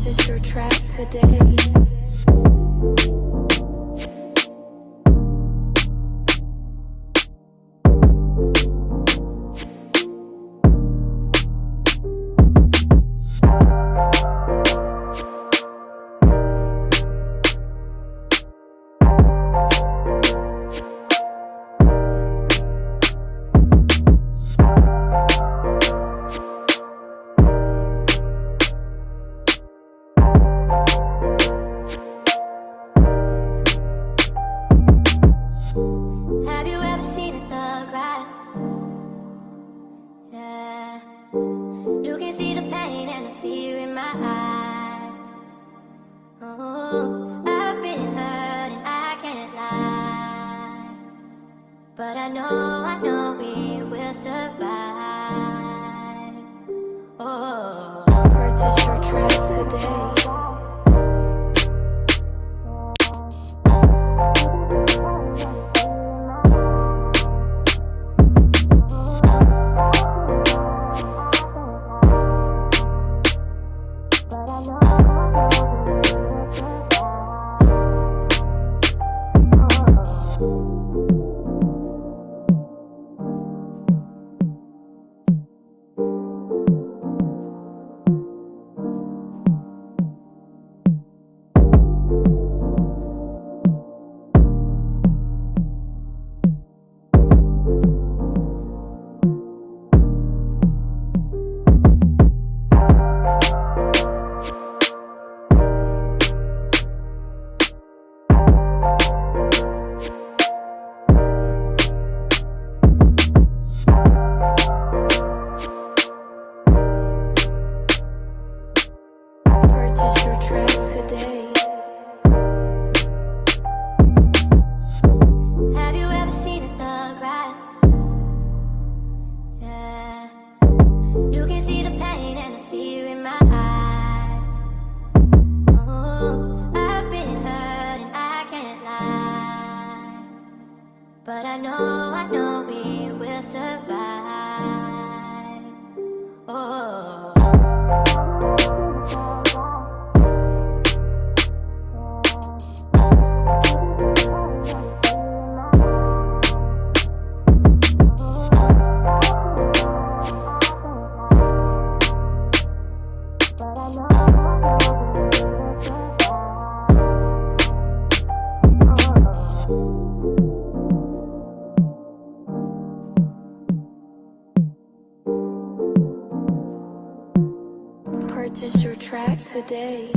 Purchase your track today. Have you ever seen a thug cry? Yeah. You can see the pain and the fear in my eyes. Oh, I've been hurt and I can't lie. But I know we will survive. Oh. Purchase your track today. Purchase your track today. Have you ever seen a thug cry? Yeah. You can see the pain and the fear in my eyes. Oh, I've been hurt and I can't lie. But I know we will survive. Oh. Purchase your track today.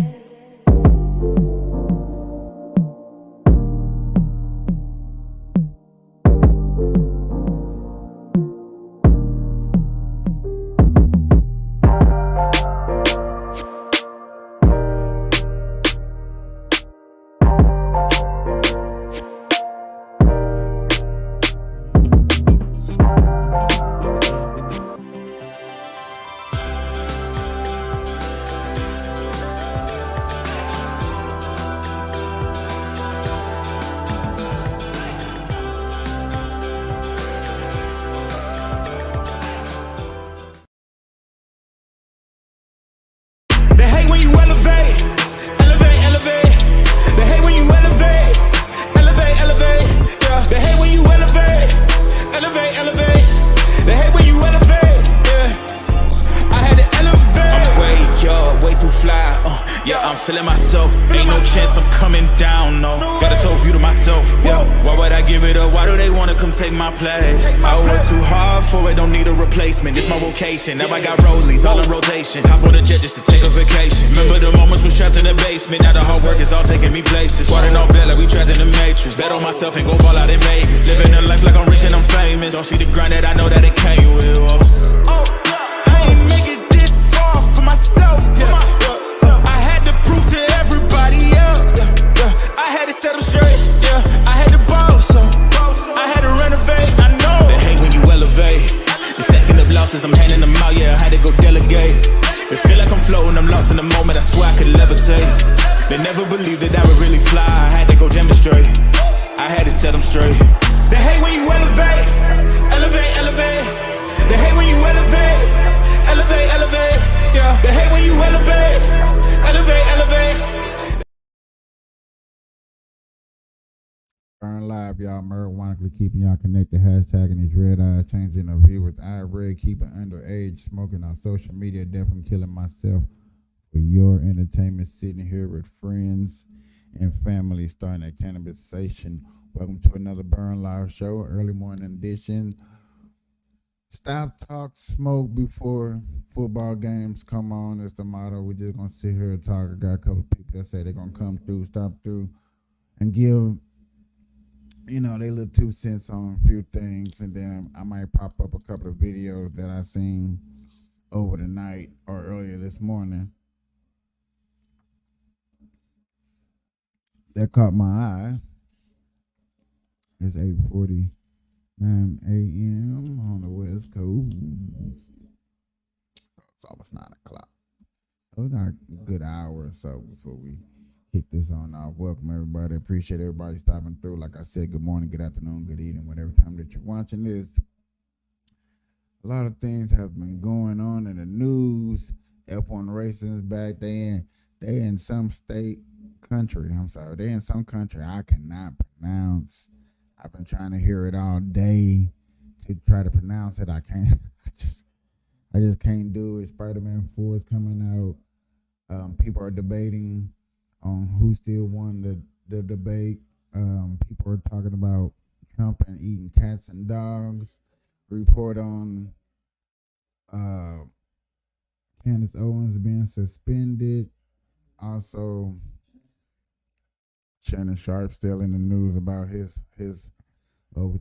They hate when you elevate, elevate, elevate. They hate when you elevate, elevate, elevate. Yeah. They hate when you elevate, elevate, elevate. They hate when you elevate. Yeah. I had to elevate. I'm way up, way too fly. Yeah, I'm feeling myself. Ain't no chance I'm coming down. No, got a soul view to myself. Yeah. Why would I give it up? Why do they wanna come take my place? I work too hard for it, don't need a replacement. This my vocation. Now I got rollies all in rotation. Hop on a jet just to take a vacation. Remember the moments was trapped in the basement. Now the hard work is all taking me places. Water on bed like we trapped in the matrix. Bet on myself and go ball out in Vegas. Living a life like I'm rich and I'm famous. Don't see the grind that I know that it came with. I ain't make it this far for myself. I had to prove to everybody else. I had to set them straight. I had to boss. I had to renovate. I know they hate when you elevate. The second of losses, I'm handing them out. Yeah, I had to go delegate. It feel like I'm floating, I'm lost in the moment. I swear I could levitate. They never believed that I would really fly. I had to go demonstrate. I had to set them straight. They hate when you elevate, elevate, elevate. They hate when you elevate, elevate, elevate. Yeah, they hate when you elevate, elevate, Burn Live, y'all. Marijuanically keeping y'all connected. Hashtagging these red eyes, changing the view with eye red, keeping underage, smoking on social media, definitely killing myself for your entertainment. Sitting here with friends and family, starting a cannabis station. Welcome to another Burn Live show, early morning edition. Stop, talk, smoke before football games come on. That's the motto. We're just gonna sit here and talk. I got a couple of people that say they're gonna come through, stop through, and give, they little 2 cents on a few things, and then I might pop up a couple of videos that I seen over the night or earlier this morning that caught my eye. It's 8:49 a.m. on the West Coast. It's almost 9 o'clock. So we got a good hour or so before we kick this on off. Welcome, everybody. Appreciate everybody stopping through. Like I said, good morning, good afternoon, good evening, whatever time that you're watching this. A lot of things have been going on in the news. F1 racing is back. They in some country. They in some country I cannot pronounce. I've been trying to hear it all day to try to pronounce it. I can't. I just can't do it. Spider-Man 4 is coming out. People are debating on who still won the debate. People are talking about Trump and eating cats and dogs. Report on Candace Owens being suspended. Also, Shannon Sharp still in the news about his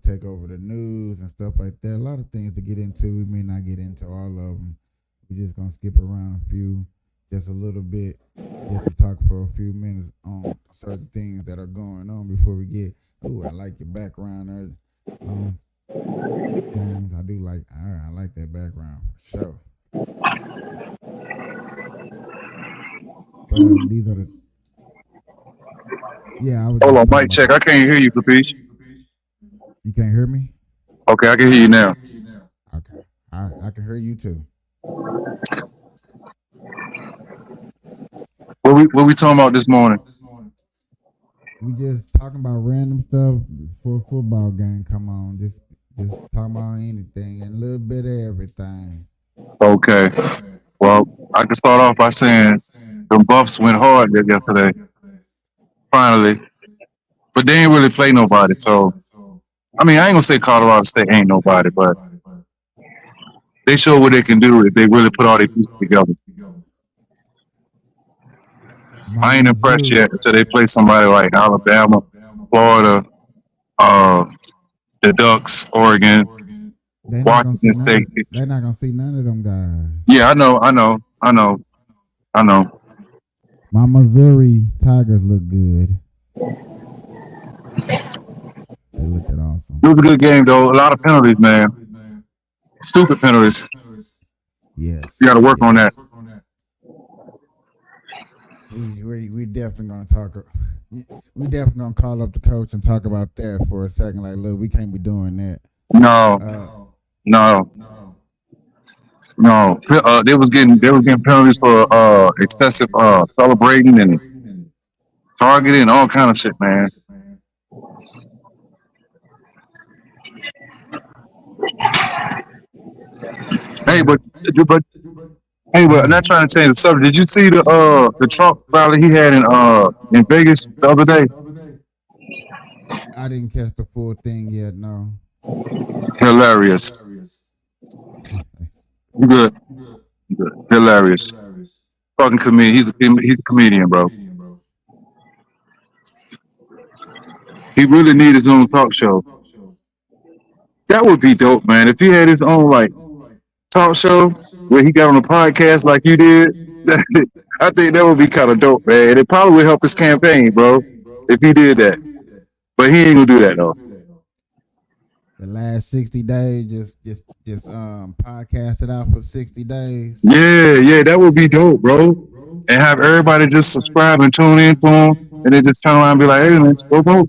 take over the news and stuff like that. A lot of things to get into. We may not get into all of them. We're just going to skip around a few, just a little bit, just to talk for a few minutes on certain things that are going on before we get, I like your background there. I do like, I like that background for sure. But these are the, I was Hold on, mic check. I can't hear you, Capiche. You can't hear me? Okay, I can hear you now. Okay. I can hear you too. What we talking about this morning? We just talking about random stuff before a football game come on. Just talking about anything and a little bit of everything. Okay. Well, I can start off by saying the Buffs went hard yesterday. Finally. But they ain't really play nobody, so I ain't gonna say Colorado State ain't nobody, but they show what they can do if they really put all their pieces together. I ain't impressed yet until they play somebody like Alabama, Florida, the Ducks, Oregon, Washington State. They're not gonna see none of them guys. Yeah, I know. My Missouri Tigers look good. They looked awesome. It was a good game, though. A lot of penalties, man. Stupid penalties. Yes. You got to work on that. We definitely gonna talk. We definitely gonna call up the coach and talk about that for a second. Like, look, we can't be doing that. No. They was getting penalties for excessive celebrating and targeting and all kind of shit, man. But I'm not trying to change the subject. Did you see the Trump rally he had in Vegas the other day? I didn't catch the full thing yet. No. Hilarious. Good. Hilarious. Fucking comedian. He's a comedian, bro. He really needs his own talk show. That would be dope, man. If he had his own talk show where he got on a podcast like you did, I think that would be kind of dope, man. It probably would help his campaign, bro, if he did that. But he ain't gonna do that though. The last 60 days, just podcast it out for 60 days. Yeah, that would be dope, bro. And have everybody just subscribe and tune in to him, and then just turn around and be like, "Hey, man, go vote."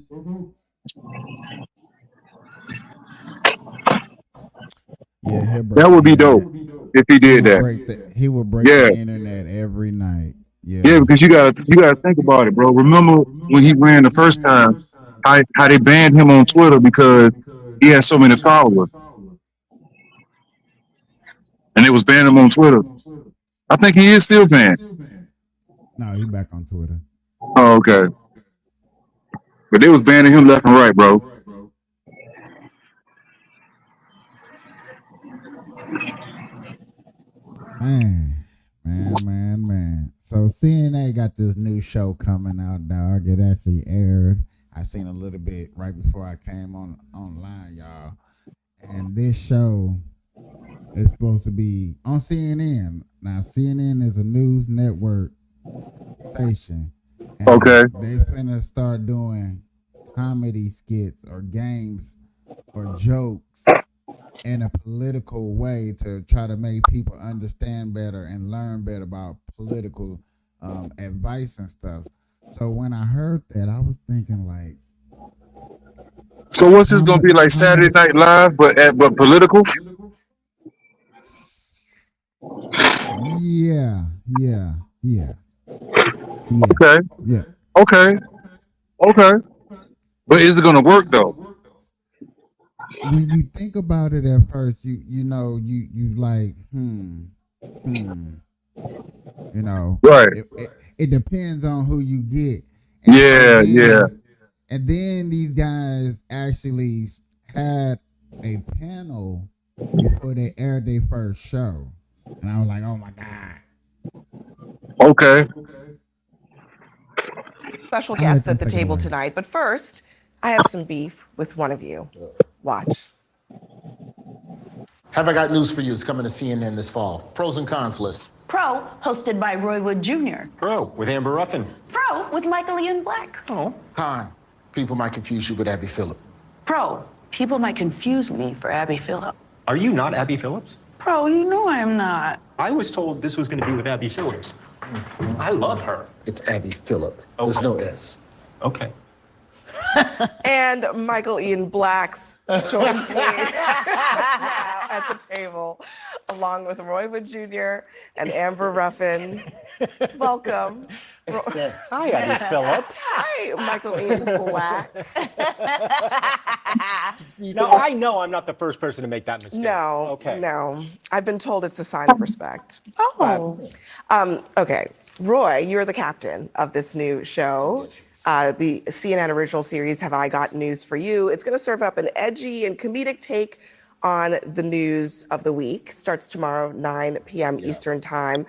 Yeah, that would be dope if he did that. He would break the internet every night. Yeah, because you gotta think about it, bro. Remember when he ran the first time? how they banned him on Twitter because he has so many followers, and it was banned him on Twitter. I think he is still banned. No, he back on Twitter. Oh, okay. But they was banning him left and right, bro. Man. So CNA got this new show coming out, dog. It actually aired. I seen a little bit right before I came online, y'all. And this show is supposed to be on CNN. Now, CNN is a news network station. And Okay. they finna start doing comedy skits or games or jokes in a political way to try to make people understand better and learn better about political advice and stuff. So when I heard that, I was thinking like, So what's this gonna be like Saturday Night Live, but political? yeah. Okay. But is it gonna work though? When you think about it at first, you know, you like, you know, Right. it depends on who you get. Yeah. And then these guys actually had a panel before they aired their first show. And I was like, oh my God. Okay. Special guests at the table tonight. But first, I have some beef with one of you. Watch. Have I got news for you? It's coming to CNN this fall. Pros and cons list. Pro, hosted by Roy Wood Jr. Pro, with Amber Ruffin. Pro, with Michael Ian Black. Oh. Con, people might confuse you with Abby Phillip. Pro, people might confuse me for Abby Phillip. Are you not Abby Phillips? Pro, you know I am not. I was told this was going to be with Abby Phillips. I love her. It's Abby Phillip. There's no S. Okay. And Michael Ian Blacks joins me now at the table, along with Roy Wood Jr. and Amber Ruffin. Welcome. Hi, Abby Phillip. Hi, Michael Ian Black. Now, I know I'm not the first person to make that mistake. No, Okay. no. I've been told it's a sign of respect. Oh. Okay. Roy, you're the captain of this new show. The CNN original series, Have I Got News for You? It's going to serve up an edgy and comedic take on the news of the week. Starts tomorrow, 9 p.m. Eastern time.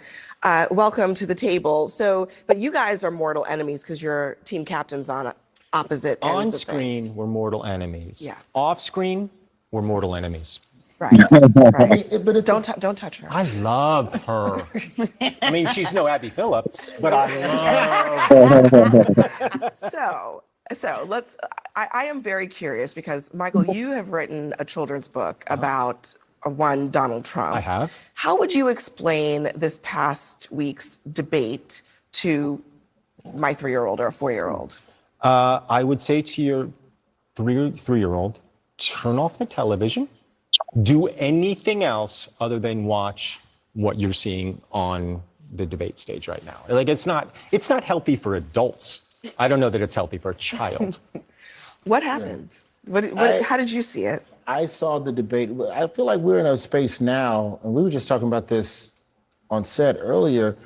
Welcome to the table. So, but you guys are mortal enemies because you're team captains on opposite ends On of screen, things. we're mortal enemies. Yeah. Off screen, we're mortal enemes. Right. Right. But it's Don't touch her. I love her. I mean, she's no Abby Phillips, but I love her. So let's. I am very curious because Michael, you have written a children's book about one Donald Trump. I have. How would you explain this past week's debate to my 3-year-old or a 4-year-old? I would say to your three-year-old, turn off the television. Do anything else other than watch what you're seeing on the debate stage right now. Like it's not healthy for adults. I don't know that it's healthy for a child. What happened? How did you see it? I saw the debate. I feel like we're in a space now, and we were just talking about this on set earlier.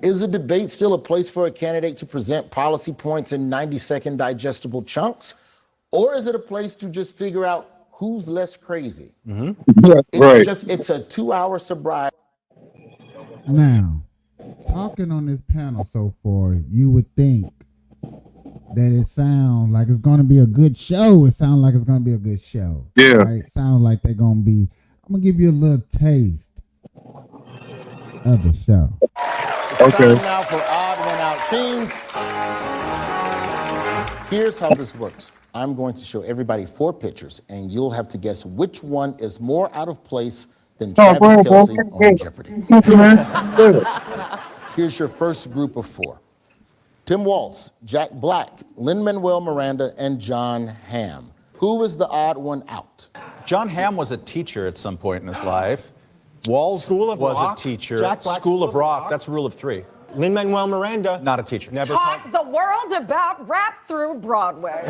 Is a debate still a place for a candidate to present policy points in 90-second digestible chunks? Or is it a place to just figure out who's less crazy? It's a 2-hour sobriety. Now, talking on this panel so far, you would think that it sounds like it's going to be a good show. It sounds like it's going to be a good show. Yeah. Right? Sounds like they're going to be. I'm going to give you a little taste of the show. Okay. Time now for odd one out teams. Here's how this works. I'm going to show everybody 4 pictures, and you'll have to guess which one is more out of place than Travis Kelce on Jeopardy. Here's your first group of 4. Tim Walz, Jack Black, Lin-Manuel Miranda, and John Hamm. Who is the odd one out? John Hamm was a teacher at some point in his life. Walz School of was Rock? a teacher. Jack Black, School of Rock. That's rule of 3. Lin-Manuel Miranda. Not a teacher. Never Taught the world about rap through Broadway.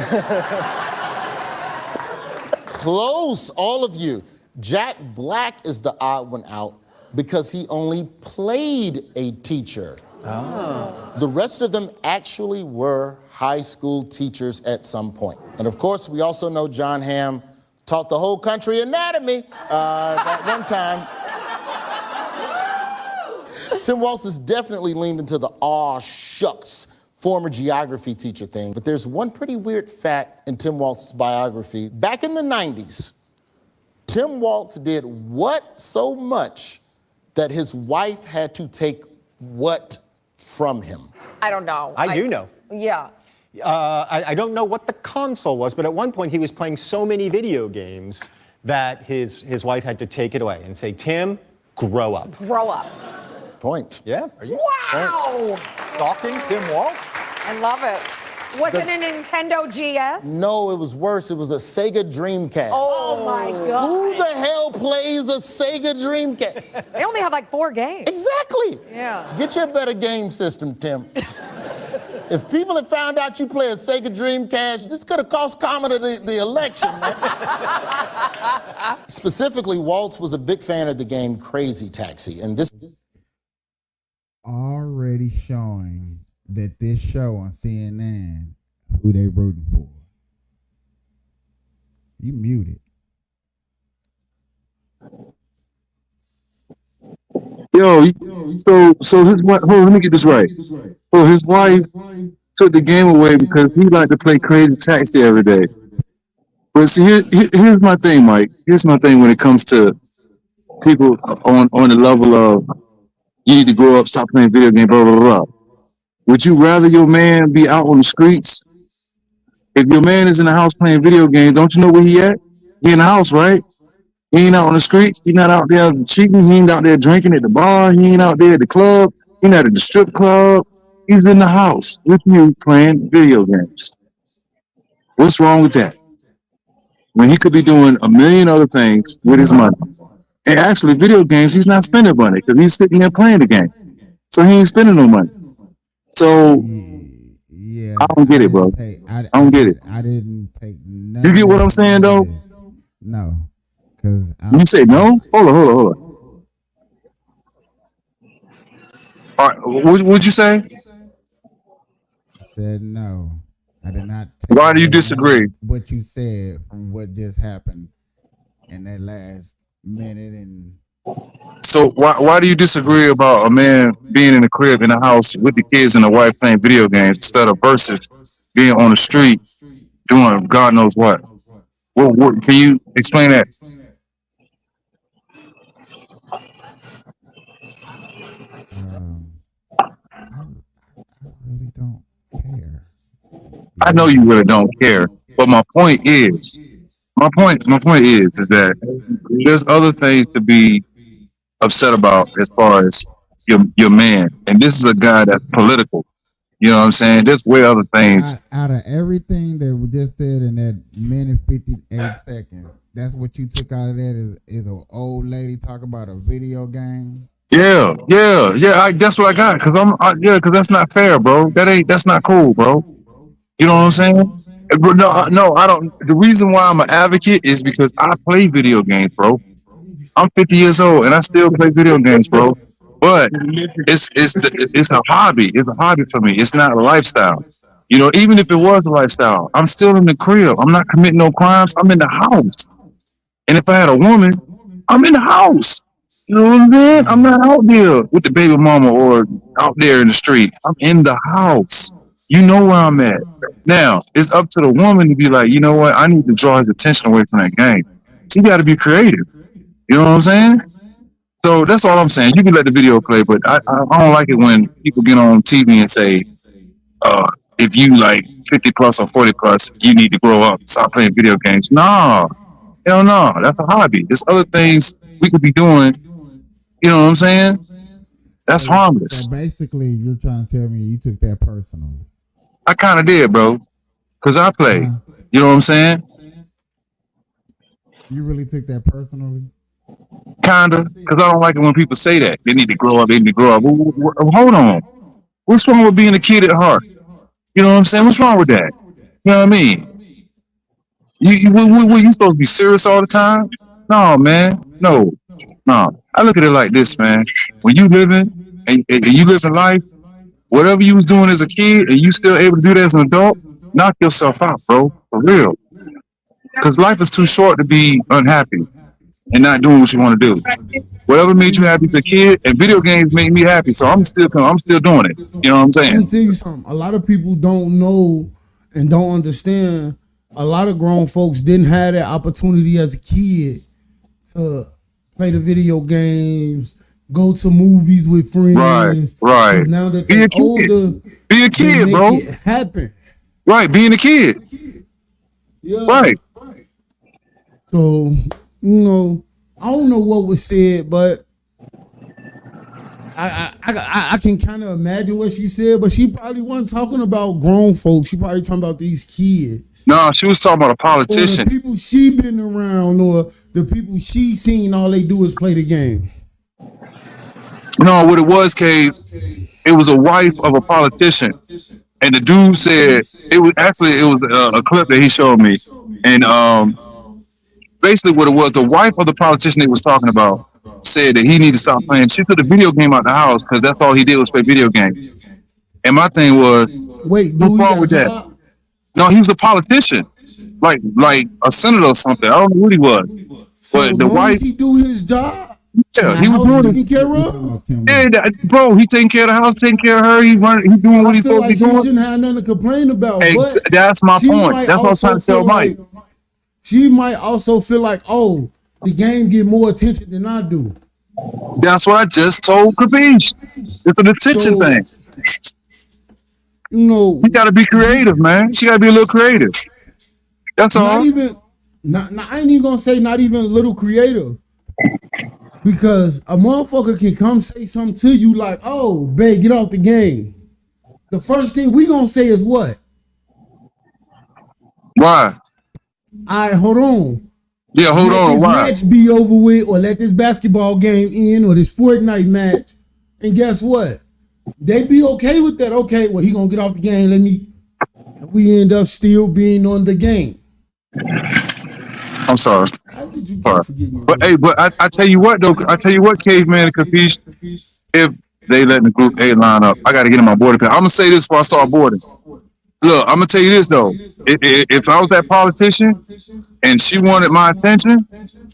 Close, all of you. Jack Black is the odd one out because he only played a teacher. The rest of them actually were high school teachers at some point. And of course, we also know John Hamm taught the whole country anatomy at one time. Tim Walz has definitely leaned into the aw shucks former geography teacher thing, but there's one pretty weird fact in Tim Walz's biography. Back in the 90s, Tim Walz did what so much that his wife had to take what from him? I don't know. I do know. Yeah. I don't know what the console was, but at one point he was playing so many video games that his wife had to take it away and say, Tim, grow up. Grow up. Point. Yeah. Wow. Stalking Tim Walz? I love it. Was it a Nintendo GS? No, it was worse. It was a Sega Dreamcast. Oh my God. Who the hell plays a Sega Dreamcast? They only had like 4 games. Exactly. Yeah. Get your better game system, Tim. If people had found out you play a Sega Dreamcast, this could have cost Commodore the election, man. Specifically, Waltz was a big fan of the game Crazy Taxi, and this already showing that this show on CNN, who they rooting for. You muted. Yo, so his wife, hold on, let me get this right. So his wife took the game away because he liked to play Crazy Taxi every day. But see, here's my thing, Mike. Here's my thing when it comes to people on the level of you need to grow up, stop playing video games, blah, blah, blah. Would you rather your man be out on the streets? If your man is in the house playing video games, don't you know where he at? He in the house, right? He ain't out on the streets. He not out there cheating. He ain't out there drinking at the bar. He ain't out there at the club. He not at the strip club. He's in the house with you playing video games. What's wrong with that? When he could be doing a million other things with his money. And actually, video games, he's not spending money because he's sitting there playing the game. So he ain't spending no money. So Yeah, I don't get it, bro. I don't get it. I didn't take none. You get what I'm saying, though? No, because You say no? Hold on. All right, what'd you say? I said no. I did not. Take Why do you away disagree? what you said from what just happened in that last minute and. So why do you disagree about a man being in the crib in the house with the kids and the wife playing video games instead of versus being on the street doing God knows what? What can you explain that? I really don't care. I know you really don't care, but my point is that there's other things to be upset about as far as your man, and this is a guy that's political. You know what I'm saying? There's way other things. Out of everything that we just said in that minute 58 seconds, that's what you took out of that is an old lady talking about a video game. Yeah. That's what I got because because that's not fair, bro. That's not cool, bro. You know what I'm saying? No, I don't. The reason why I'm an advocate is because I play video games, bro. I'm 50 years old and I still play video games, bro. But it's a hobby. It's a hobby for me. It's not a lifestyle. You know, even if it was a lifestyle, I'm still in the crib. I'm not committing no crimes. I'm in the house. And if I had a woman, I'm in the house. You know what I'm saying? I'm not out there with the baby mama or out there in the street. I'm in the house. You know where I'm at. Now, it's up to the woman to be like, you know what? I need to draw his attention away from that game. She got to be creative. You know what I'm saying? So that's all I'm saying. You can let the video play, but I don't like it when people get on TV and say, if you like 50 plus or 40 plus, you need to grow up, stop playing video games. No, hell no. That's a hobby. There's other things we could be doing. You know what I'm saying? That's harmless. So basically, you're trying to tell me you took that personally. I kind of did, bro, because I play. You know what I'm saying? You really took that personally? Kinda, because I don't like it when people say that. They need to grow up. Hold on. What's wrong with being a kid at heart? You know what I'm saying? What's wrong with that? You know what I mean? You supposed to be serious all the time? No, man. No, no. I look at it like this, man. When you living and you living life, whatever you was doing as a kid, and you still able to do that as an adult, knock yourself out, bro. For real. Because life is too short to be unhappy and not doing what you want to do. Whatever made you happy as a kid, and video games made me happy, so I'm still doing it. You know what I'm Let me saying? tell you something. A lot of people don't know and don't understand. A lot of grown folks didn't have that opportunity as a kid to play the video games, go to movies with friends. Right. So now that Be they're a kid. older, Be a they kid, make bro. it happen. Right, being a kid. Yeah. Right. So, I don't know what was said, but I can kind of imagine what she said, but she probably wasn't talking about grown folks. She probably talking about these kids. No, she was talking about a Or politician. the people she been around, or the people she seen, all they do is play the game. No, what it was, Cave, it was a wife of a politician. And the dude said, it was a clip that he showed me. And basically what it was, the wife of the politician he was talking about said that he needed to stop playing. She took the video game out the house because that's all he did was play video games. And my thing was, Wait, what's dude, wrong with that? No, he was a politician, like a senator or something. I don't know what he was. So But the long wife, as he do his job, yeah, the he was house doing taken it. care of. Yeah, bro, he taking care of the house, taking care of her. He doing what I he's feel supposed like to she be doing. shouldn't have nothing to complain about. But That's my she point. might That's what I was also trying to tell feel Mike. like she might also feel like, oh, the game get more attention than I do. That's what I just told Capiche. It's an attention So, thing. You got to be creative, man. She got to be a little creative. That's all. not even, I ain't even gonna say not even a little creative, because a motherfucker can come say something to you like, oh, babe, get off the game. The first thing we gonna say is what? Why? All right, hold on. Yeah, hold Let on. this Why? match be over with, or let this basketball game end, or this Fortnite match. And guess what? They be okay with that. Okay, well, he gonna get off the game. We end up still being on the game. I'm sorry. How did you Sorry. forget me? But hey, I tell you what though. I tell you what, Caveman and Capiche. If they letting the group A line up, I got to get in my boarding pass. I'm gonna say this before I start boarding. Look, I'm gonna tell you this though. If I was that politician and she wanted my attention,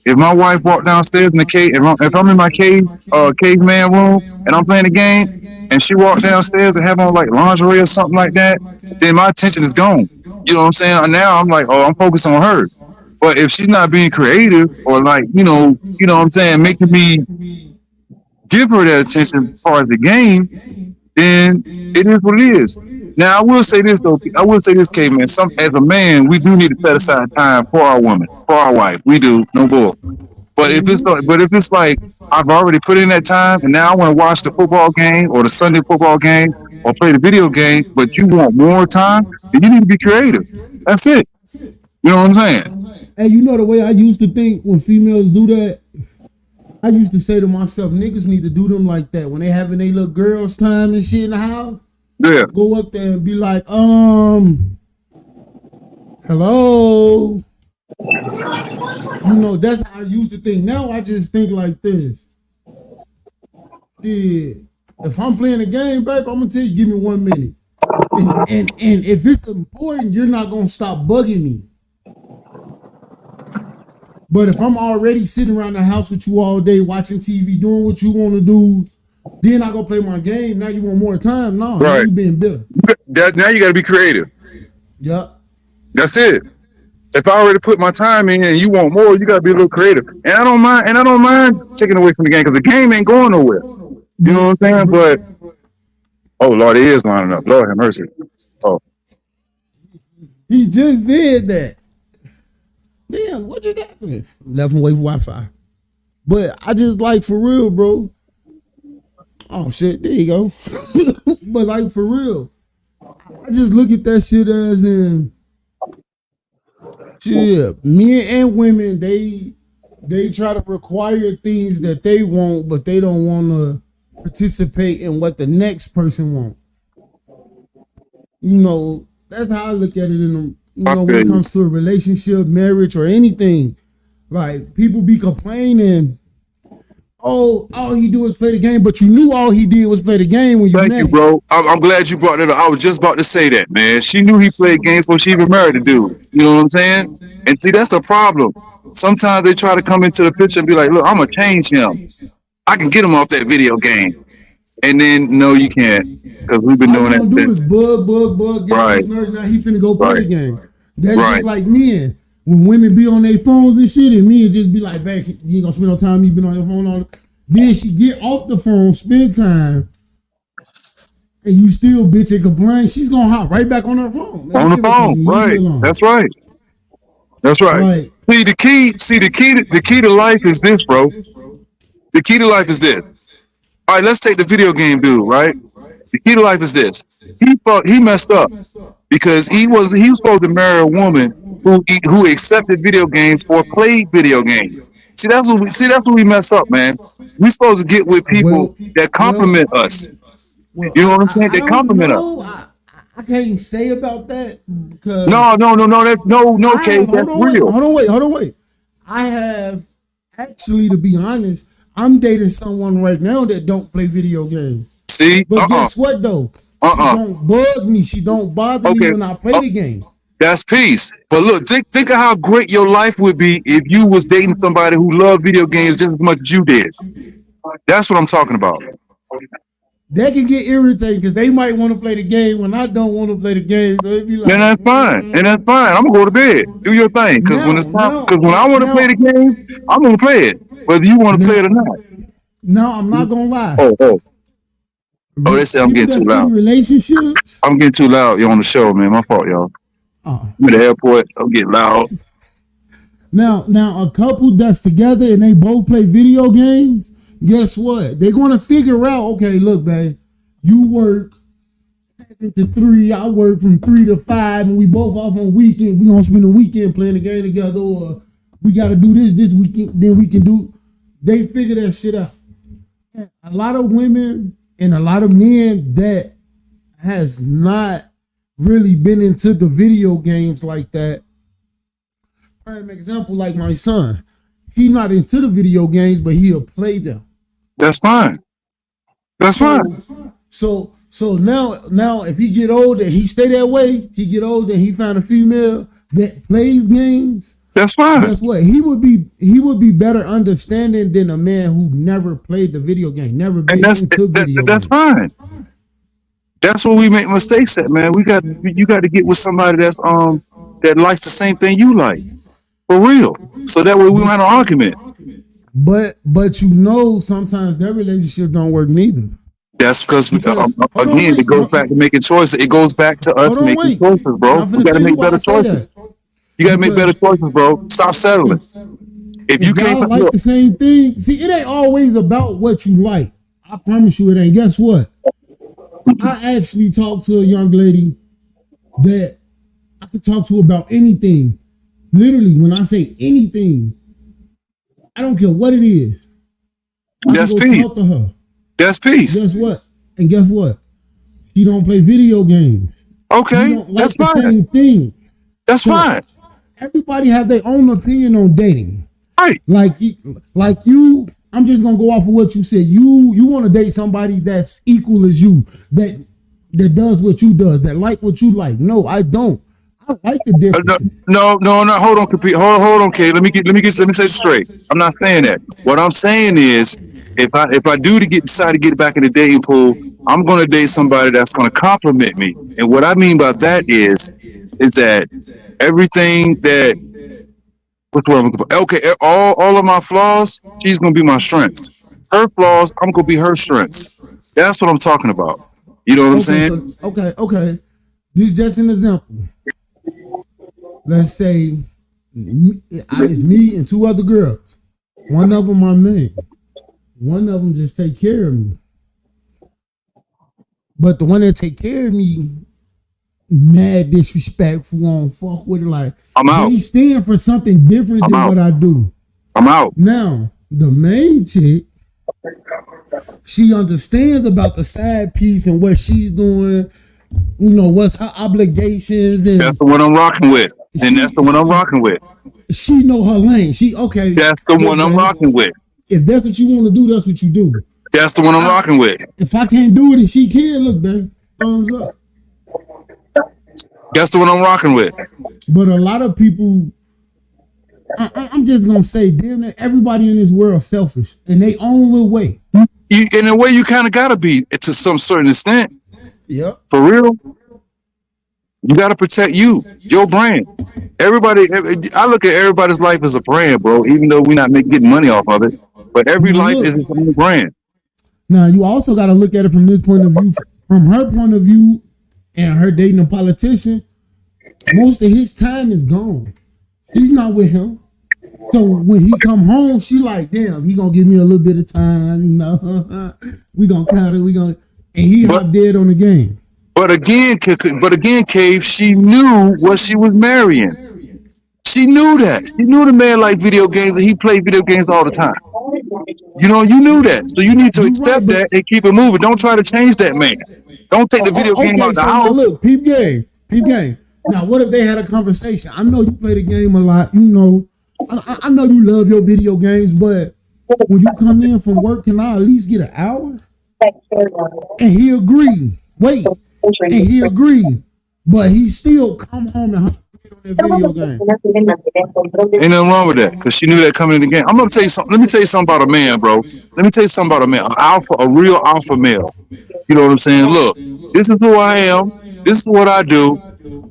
if my wife walked downstairs in the cave, if I'm in my caveman room and I'm playing the game, and she walked downstairs and have on like lingerie or something like that, then my attention is gone. You know what I'm saying? And now I'm like, oh, I'm focused on her. But if she's not being creative or like, you know what I'm saying, making me give her that attention as far as the game, then it is what it is. Now I will say this though. I will say this, Caveman. As a man, we do need to set aside time for our woman, for our wife. We do, no bull. But if it's like I've already put in that time, and now I want to watch the football game or the Sunday football game or play the video game, but you want more time, then you need to be creative. That's it. You know what I'm saying? Hey, you know the way I used to think when females do that? I used to say to myself, niggas need to do them like that. When they having their little girls' time and shit in the house, Yeah. go up there and be like, hello. That's how I used to think. Now I just think like this. Yeah, if I'm playing a game, babe, I'm gonna tell you, give me 1 minute. And if it's important, you're not gonna stop bugging me. But if I'm already sitting around the house with you all day, watching TV, doing what you want to do, then I go play my game. Now you want more time? No, now you being bitter. Now you got to be creative. Yep. That's it. If I already put my time in and you want more, you got to be a little creative. And I don't mind taking away from the game because the game ain't going nowhere. You know what I'm saying? But oh Lord, it is lining up. Lord have mercy. Oh, He just did that. Damn, what just happened? Left him wave Wi-Fi. But I just like, for real, bro. Oh shit, there you go. But like, for real, I just look at that shit as in, shit, men and women, they try to require things that they want, but they don't want to participate in what the next person wants. You know, that's how I look at it in the, you I know, when feel it you. comes to a relationship, marriage, or anything. Like, people be complaining, oh, all he do is play the game, but you knew all he did was play the game when you Thank met you, him. bro. I'm glad you brought that up. I was just about to say that, man. She knew he played games before she even married the dude. You know what I'm saying? And see, that's the problem. Sometimes they try to come into the picture and be like, look, I'm going to change him. I can get him off that video game. And then, no, you can't. Because we've been All you doing gonna that do is since. bug, get on Right, his nerves. Now he finna go play the right, game. That's right. just like men. When women be on their phones and shit, and men just be like, back, you ain't gonna spend no time, you been on your phone all the. Then she get off the phone, spend time, and you still bitch and complain, she's gonna hop right back on her phone. Man, On the give it to phone. me, leave me Right. alone. That's right. That's right. Like, See, the key to life is this, bro. The key to life is this. All right, let's take the video game dude, right? The key to life is this. He messed up because he was supposed to marry a woman who accepted video games or played video games. That's what we mess up, man. We supposed to get with people well, that well, compliment us. well, You know what I'm saying? I They don't compliment us. know. I can't say about that because No, Kay, that's real. hold on, wait. I have actually, to be honest, I'm dating someone right now that don't play video games. See? But guess what though? She don't bug me. She don't bother me Okay. when I play the game. That's peace. But look, think of how great your life would be if you was dating somebody who loved video games just as much as you did. That's what I'm talking about. That can get irritating because they might want to play the game when I don't want to play the game. So it'd be like, And that's fine. And that's fine. I'm gonna go to bed. Do your thing. Because when it's time, because when I want to play the game, I'm gonna play it, whether you want to play it or not. No, I'm not gonna lie. Oh, they say I'm getting too loud. Relationships. I'm getting too loud. You're on the show, man. My fault, y'all. I'm at the airport. I'm getting loud. Now, a couple that's together and they both play video games, guess what? They're gonna figure out, okay, look, babe, you work 7 to 3, I work from 3 to 5, and we both off on weekend. We gonna spend the weekend playing the game together, or we gotta do this weekend, then we can do. They figure that shit out. A lot of women and a lot of men that has not really been into the video games like that. Prime example, like my son, he not into the video games, but he'll play them. That's fine. That's fine. So now if he get older, he stay that way. He get older, and he find a female that plays games. That's fine. Guess what? He would be better understanding than a man who never played the video game, never been into video games. That's fine. That's where we make mistakes at, man. You got to get with somebody that's that likes the same thing you like, for real. So that way we don't have no argument. But you know, sometimes that relationship don't work neither. That's because again, it goes back to making choices. It goes back to us making choices, bro. You got to make better choices. You got to make better choices, bro. Stop settling. If you can't like the same thing, see, it ain't always about what you like. I promise you, it ain't. Guess what? I actually talked to a young lady that I could talk to about anything. Literally, when I say anything, I don't care what it is. That's peace. Talk to her. That's peace. Guess what? And guess what? She don't play video games. Okay, don't like that's the fine. same thing. That's fine. Everybody have their own opinion on dating. Right. Like you, I'm just gonna go off of what you said. You want to date somebody that's equal as you, that does what you does, that like what you like. No, I don't. I like the difference. No. Hold on, hold on, Kay. Let me say it straight. I'm not saying that. What I'm saying is, if I do decide to get back in the dating pool, I'm going to date somebody that's going to compliment me. And what I mean by that is that everything that what's what I'm looking for. Okay, all of my flaws, she's going to be my strengths. Her flaws, I'm going to be her strengths. That's what I'm talking about. You know what I'm saying? So, okay. This is just an example. Let's say it's me and 2 other girls. One of them my man. One of them just take care of me. But the one that take care of me, mad disrespectful, won't fuck with it. Like, I'm out. They stand for something different than what I do. I'm out. Now, the main chick, she understands about the side piece and what she's doing, you know, what's her obligations, and That's the one I'm rocking with. And that's the one I'm rocking with. she know her lane. She okay. That's the look, one I'm man, rocking with. if that's what you want to do, that's what you do. That's the one I'm rocking with. If I can't do it and she can, look, man, thumbs up. That's the one I'm rocking with. But a lot of people, I'm just gonna say, damn it, everybody in this world selfish in their own little way. In a way, you kind of gotta be to some certain extent. Yeah. For real. You gotta protect your brand. Everybody, I look at everybody's life as a brand, bro. Even though we're not getting money off of it, but every Now, life look, is its own brand. Now you also got to look at it from this point of view, from her point of view, and her dating a politician. Most of his time is gone. She's not with him. So when he come home, she like, damn, he gonna give me a little bit of time, you know. we gonna count it, and he out dead on the game. But again, Cave, she knew what she was marrying. She knew that. She knew the man liked video games and he played video games all the time. You know, you knew that. So you need to accept that and keep it moving. Don't try to change that man. Don't take the video game out the so house. now look, peep game. Now, what if they had a conversation? I know you play the game a lot. You know, I know you love your video games, but when you come in from work, can I at least get an hour? And he agreed. Wait, and he agreed, but he still come home and get on that video game. Ain't nothing wrong with that because she knew that coming in the game. I'm gonna tell you something. Let me tell you something about a man, bro. Let me tell you something about a man, a real alpha male. You know what I'm saying? Look, this is who I am. This is what I do.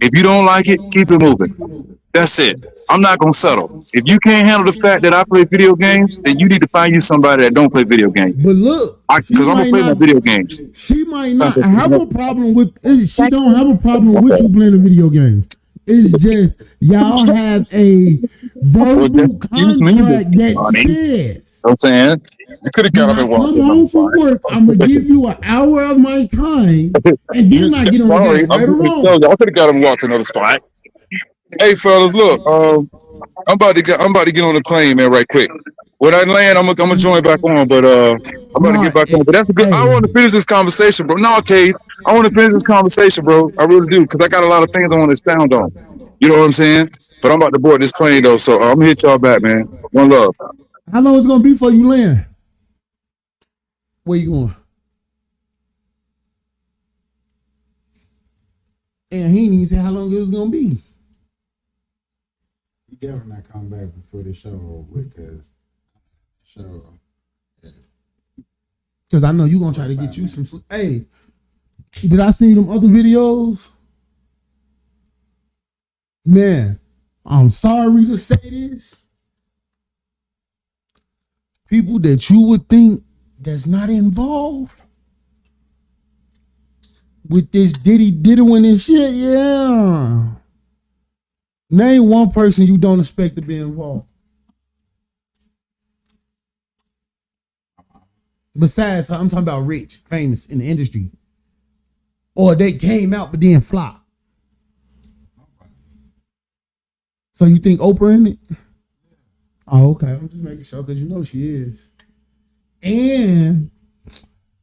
If you don't like it, keep it moving. That's it. I'm not gonna settle. If you can't handle the fact that I play video games, then you need to find you somebody that don't play video games. But look, because I'm gonna play my video games. She might not have a problem with. She don't have a problem with you playing the video games. It's just y'all have a verbal contract that says. I'm saying you could have got up and walked. Come home from work. I'm gonna give you an hour of my time, and then I get on the game. Right or wrong? Y'all could have got him and walked to another spot. Hey fellas, look, I'm about to get on the plane, man, right quick. When I land, I'm gonna join back on, but I'm about to get back on. But that's a good. I want to finish this conversation, bro. No, Cade, I want to finish this conversation, bro. I really do, because I got a lot of things I want to expound on. You know what I'm saying? But I'm about to board this plane though, so I'm gonna hit y'all back, man. One love. How long it's gonna be before you land? Where you going? And he didn't even say how long it was gonna be. He definitely not come back before the show because Because I know you gonna try to get you some sleep. Hey, did I see them other videos? Man, I'm sorry to say this. People that you would think that's not involved with this Diddy diddling and shit, yeah. Name one person you don't expect to be involved. Besides her, I'm talking about rich, famous in the industry. Or they came out but then flop. So you think Oprah in it? Oh, okay. I'm just making sure because you know she is. And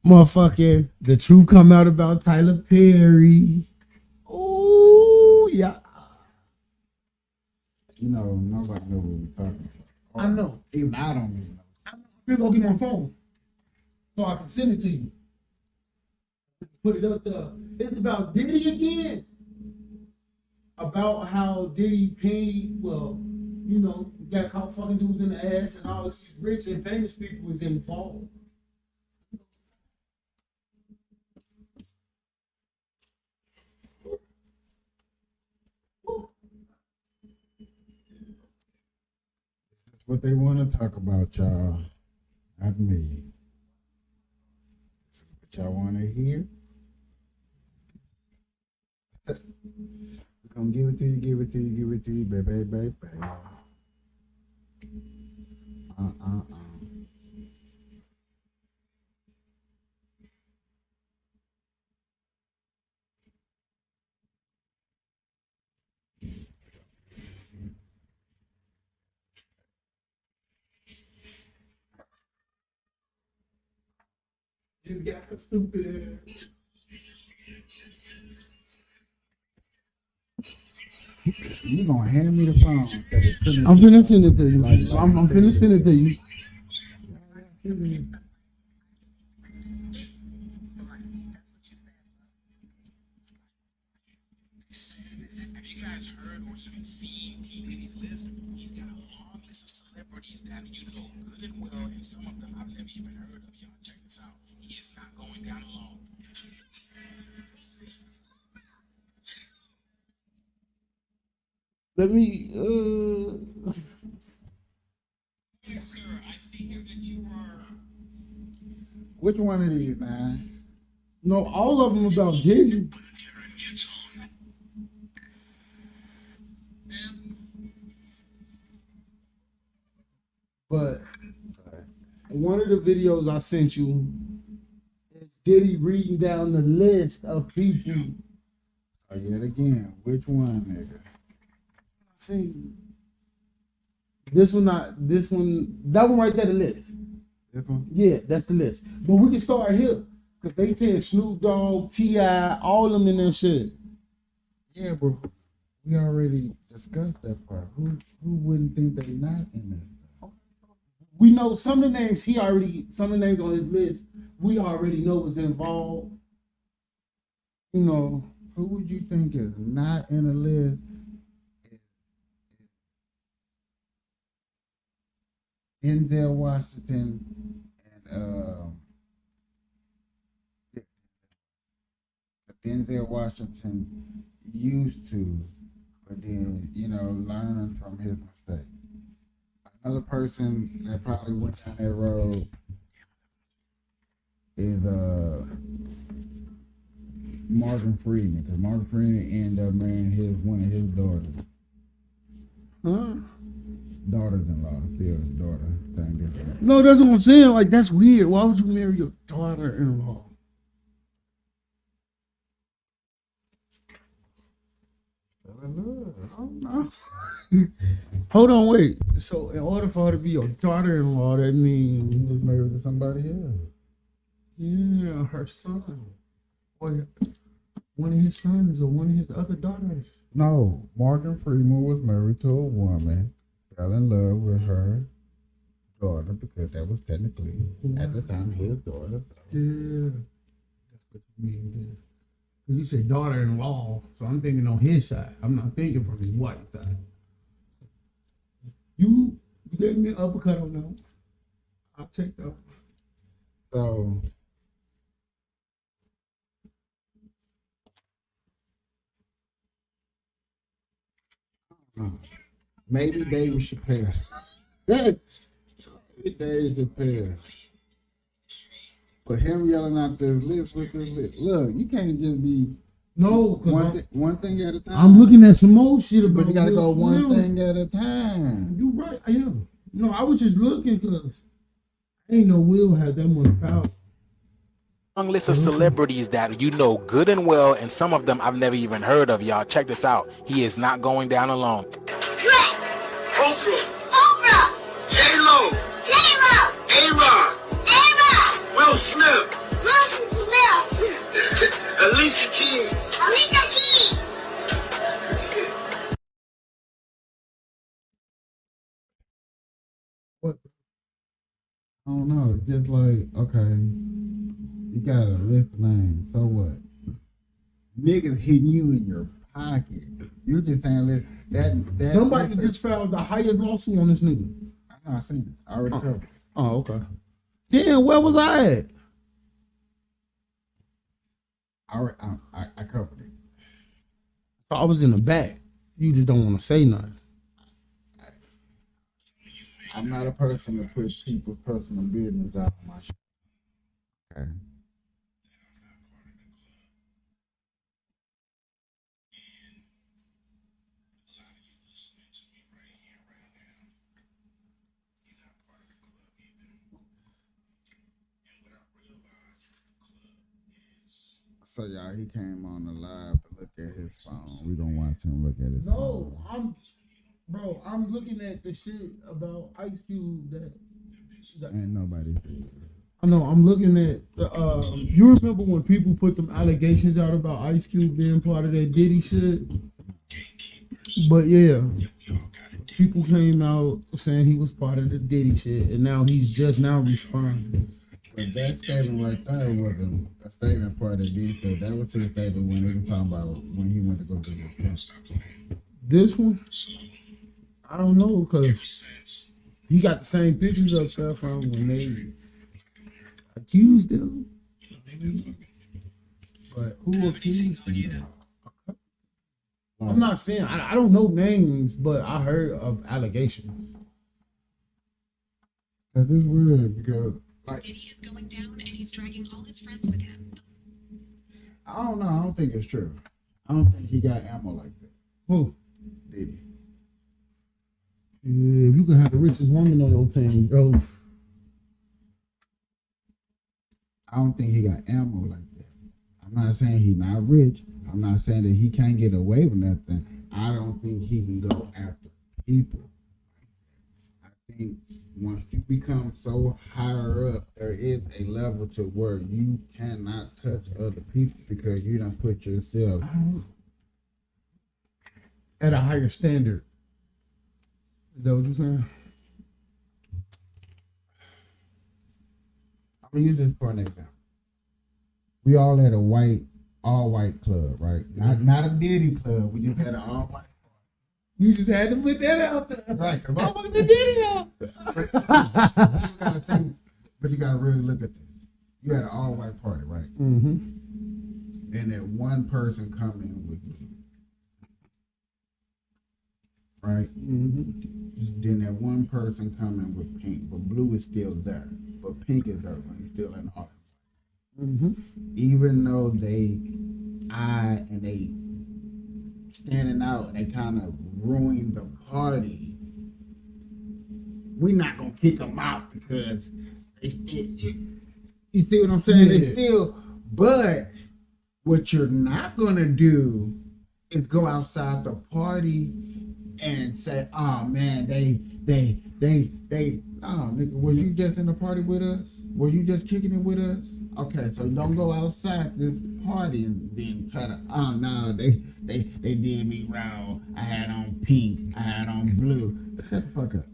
motherfucker, the truth come out about Tyler Perry. Oh, yeah. you know nobody know what we're talking about. I know. Even I don't even know. I'm gonna go get my phone so I can send it to you. Put it up there. It's about Diddy again. About how Diddy paid, got caught fucking dudes in the ass and all these rich and famous people was involved. What they want to talk about, y'all. Not me. This is what y'all want to hear. We're going to give it to you, baby. Just got her stupid ass. You gonna hand me the phone instead of putting I'm finna send it to you. I'm finna send it to you. Have you guys heard or even seen P. Diddy's list? He's got a long list of celebrities that you know good and well, and some of them I've never even heard of. Y'all check this out. He is not going down alone. Let me Yes, sir. I figured that you are. which one of these, man? no, all of them about Diddy. But one of the videos I sent you is Diddy reading down the list of people. Oh, yet again, which one, nigga? See, this one, that one right there, the list. This one? Yeah, that's the list. But we can start here. Because they said Snoop Dogg, T.I., all of them in that shit. Yeah, but we already discussed that part. Who wouldn't think they not in this? We know some of the names some of the names on his list, we already know was involved. You know, Who would you think is not in the list? Denzel Washington and Denzel Washington used to, but then learn from his mistakes. Another person that probably went down that road is Morgan Freeman, because Morgan Freeman ended up marrying one of his daughters. Daughters-in-law, still his daughter, same difference. no, that's what I'm saying. Like, that's weird. Why would you marry your daughter-in-law? I don't know. Hold on, wait. So, in order for her to be your daughter-in-law, that means He was married to somebody else. yeah, her son, or one of his sons, or one of his other daughters. No, Morgan Freeman was married to a woman, fell in love with her daughter, because that was technically at the time his daughter. Yeah, that's what you mean. Yeah. Cause you say daughter-in-law, so I'm thinking on his side. I'm not thinking from his wife's side. You gave me an uppercut on that. I'll take that. So maybe Dave Chappelle. Maybe Dave Chappelle. But him yelling out this list with this list. Look, you can't just be No, cause one thing at a time. I'm looking at some more shit about. But you gotta go Will one Smith. thing at a time. You right, I am. No, I was just looking because ain't no Will had that much power. Long list of celebrities that you know good and well, and some of them I've never even heard of. Y'all check this out. He is not going down alone. Oprah. J-Lo. A-Rod. Will Smith. Alicia Keys. What? I don't know. It's just like, okay, you got a list of names. So what? Niggas hitting you in your pocket. You just saying that Somebody just filed the highest lawsuit on this nigga. I know, I seen it. I already covered it. Oh, okay. Damn, where was I at? I covered it. I was in the back. You just don't want to say nothing. I'm not a person to put people's personal business out on my show. Okay. So y'all, he came on the live to look at his phone. We gonna watch him look at his phone. No, I'm looking at the shit about Ice Cube that Ain't nobody here. I know. I'm looking at you remember when people put them allegations out about Ice Cube being part of that Diddy shit? But yeah, people came out saying he was part of the Diddy shit, and now he's just now responding. But that statement right there wasn't a statement part of Diddy said. That was his statement when he was talking about when he went to go visit Trump. This one, I don't know, because he got the same pictures up there from when they accused him. But who accused him? I'm not saying, I don't know names, but I heard of allegations. Cause it's weird because like Diddy is going down and he's dragging all his friends with him. I don't know. I don't think it's true. I don't think he got ammo like that. Who? Diddy. Yeah, if you can have the richest woman on your team, bro. I don't think he got ammo like that. I'm not saying he's not rich. I'm not saying that he can't get away with nothing. I don't think he can go after people. I think once you become so higher up, there is a level to where you cannot touch other people because you don't put yourself At a higher standard. Is that what you're saying? I'm gonna use this for an example. We all at a all white club, right? Not a Diddy club. We just had an all white. You just had to put that out there. Right. Cause I want the Diddy out. But you gotta really look at this. You had an all white party, right? Mm-hmm. And that one person come in with blue. Right? Mm-hmm. Then that one person come in with pink, but blue is still there. But pink is there when you're still in all. Mm-hmm. Even though they standing out and they kind of ruined the party, we're not gonna kick them out because you see what I'm saying? Yeah. They still, but what you're not gonna do is go outside the party and say, "Oh man, they." Oh, nigga, were you just in the party with us? Were you just kicking it with us? Okay, so don't go outside this party and then try to. Oh no, they did me wrong. I had on pink. I had on blue. Shut the fuck up.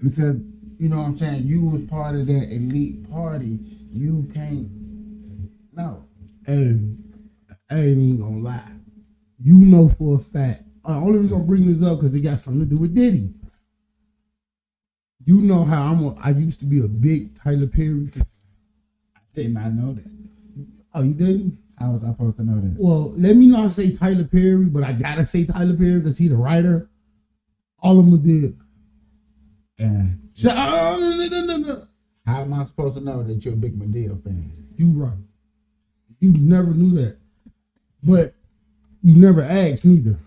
Because you know what I'm saying. You was part of that elite party. You can't. No. Hey, I ain't even gonna lie. You know for a fact. The only reason I'm bringing this up because it got something to do with Diddy. You know how I used to be a big Tyler Perry fan. I did not know that. Oh, you didn't? How was I supposed to know that? Well, let me not say Tyler Perry, but I gotta say Tyler Perry because he the writer. All of them did. And No. how am I supposed to know that you're a big Madea fan? You right. You never knew that. But you never asked neither.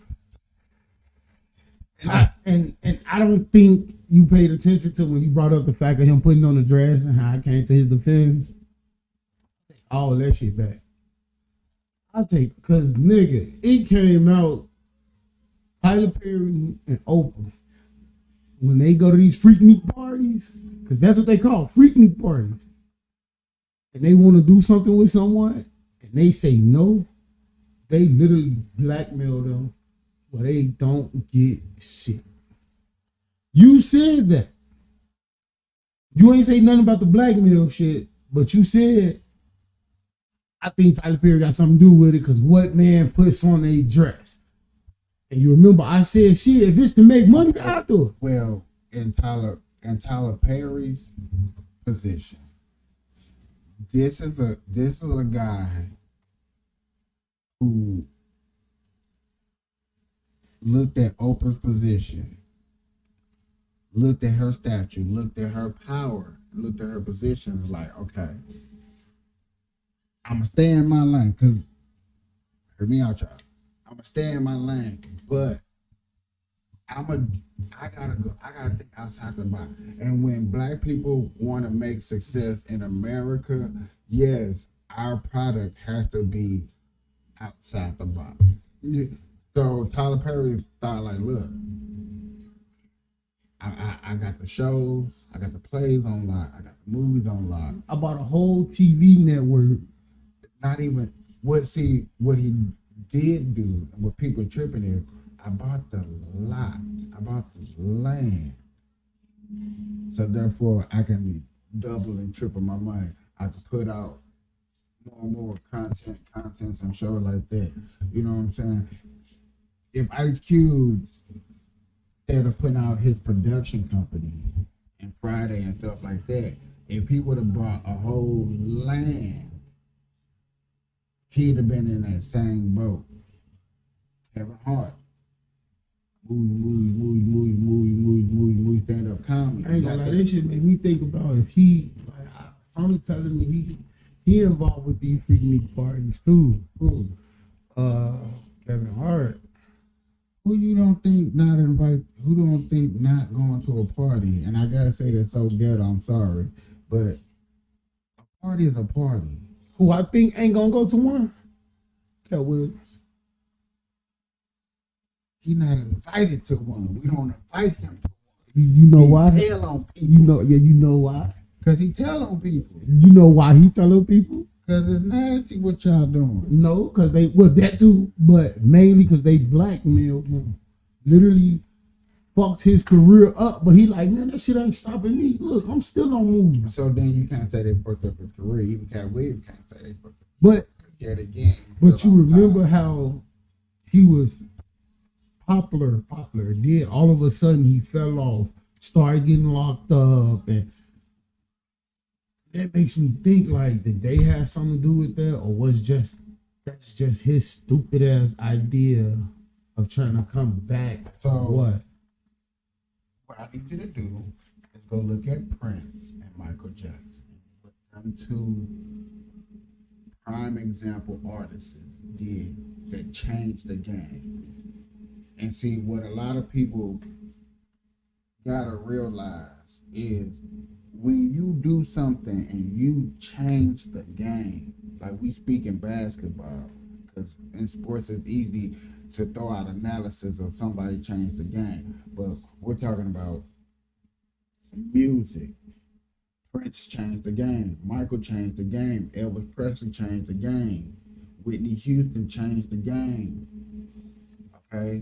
And I don't think you paid attention to when you brought up the fact of him putting on the dress and how I came to his defense. All that shit back. I'll take, because nigga, it came out Tyler Perry and Oprah, when they go to these Freaknik parties, because that's what they call Freaknik parties, and they want to do something with someone, and they say no, they literally blackmail them where they don't get shit. You said that. You ain't say nothing about the blackmail shit, but you said, I think Tyler Perry got something to do with it because what man puts on a dress? And you remember I said, shit, if it's to make money, I'll do it. Well, in Tyler Perry's position, this is a guy who looked at Oprah's position, looked at her stature, looked at her power, looked at her positions like, okay, I'm gonna stay in my lane, cause hear me out, y'all. I'm gonna stay in my lane, but I gotta think outside the box. And when black people want to make success in America, yes, our product has to be outside the box. Yeah. So Tyler Perry thought like, look, I got the shows, I got the plays on lock, I got the movies on lock. I bought a whole TV network. Not even what he did do, and what people tripping is, I bought the lot, I bought the land. So therefore, I can be double and triple my money. I can put out more and more content, some shows like that. You know what I'm saying? If Ice Cube, instead of putting out his production company and Friday and stuff like that, if he would have bought a whole land, he'd have been in that same boat. Kevin Hart. Movie, stand-up comedy. I ain't gonna lie, that shit made me think about if he, like, I'm telling me he involved with these freaking parties too. Kevin Hart. Who you don't think not invite? Who don't think not going to a party? And I gotta say that so ghetto. I'm sorry, but a party is a party. Who I think ain't gonna go to one? Cat Williams. He not invited to one. We don't invite him to one. You know why? He tell on people. You know why? Cause he tell on people. You know why he tell on people? Cause it's nasty what y'all doing. No, cause that too, but mainly cause they blackmailed him. Literally fucked his career up, but he like, man, that shit ain't stopping me. Look, I'm still on movies. So then you can't say they fucked up his career. Even Cat Williams can't say they fucked up. But yet again. But you remember how he was popular. Then all of a sudden he fell off, started getting locked up, and that makes me think like, did they have something to do with that, or that's just his stupid ass idea of trying to come back? So what I need you to do is go look at Prince and Michael Jackson. Put them two prime example artists did that changed the game. And see, what a lot of people gotta realize is when you do something and you change the game, like we speak in basketball, because in sports it's easy to throw out analysis of somebody changed the game, but we're talking about music. Prince changed the game. Michael changed the game. Elvis Presley changed the game. Whitney Houston changed the game. Okay?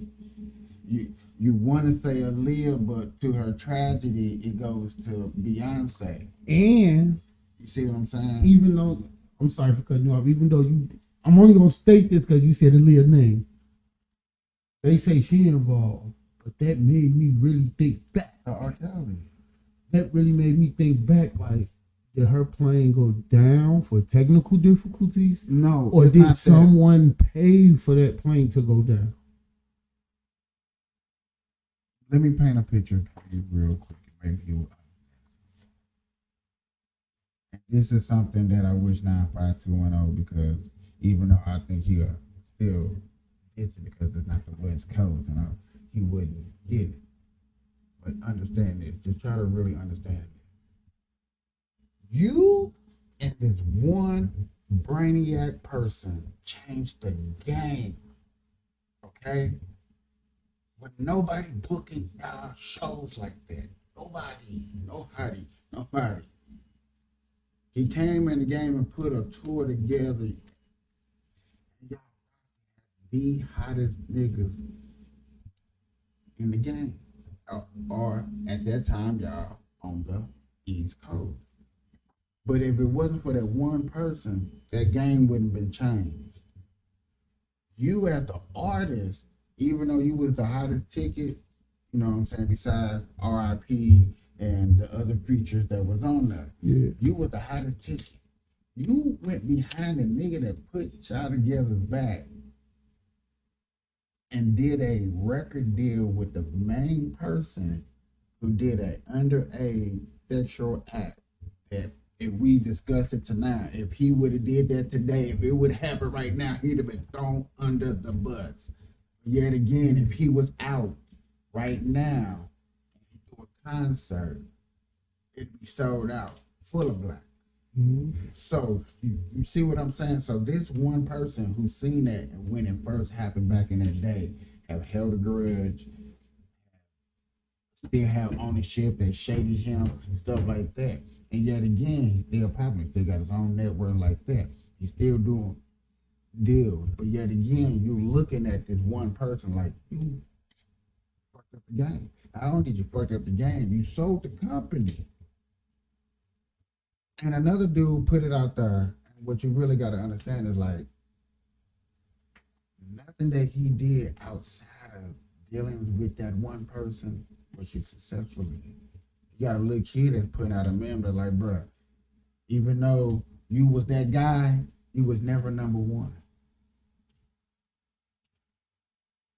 You want to say Aaliyah, but to her tragedy, it goes to Beyonce. And you see what I'm saying? Even though, I'm sorry for cutting you off, even though I'm only going to state this because you said Aaliyah's name. They say she involved, but that made me really think back. R. Kelly. That really made me think back, like, did her plane go down for technical difficulties? No. Or did someone pay for that plane to go down? Let me paint a picture for you real quick. Maybe you will understand. This is something that I wish 95210, because even though I think he'll still get it because it's not the West Coast, and he wouldn't get it. But understand this. Just try to really understand this. You and this one brainiac person changed the game. Okay? With nobody booking y'all shows like that. Nobody. He came in the game and put a tour together. Y'all, the hottest niggas in the game. Or at that time, y'all on the East Coast. But if it wasn't for that one person, that game wouldn't have been changed. You as the artist, even though you was the hottest ticket, you know what I'm saying, besides R.I.P. and the other features that was on there, you was the hottest ticket. You went behind the nigga that put y'all together back and did a record deal with the main person who did an underage sexual act. That if we discuss it tonight, if he would have did that today, if it would happen right now, he'd have been thrown under the bus. Yet again, if he was out right now, do a concert, it'd be sold out, full of blacks. Mm-hmm. So you see what I'm saying? So this one person who's seen that and when it first happened back in that day have held a grudge, still have ownership, they shady him, stuff like that. And yet again, he's still popping, still got his own network like that. He's still doing deals, but yet again, you looking at this one person like you fucked up the game. Not only did you fuck up the game, you sold the company. And another dude put it out there. What you really got to understand is like nothing that he did outside of dealing with that one person was you successful in. You got a little kid that's putting out a meme that like, bruh, even though you was that guy, you was never number one.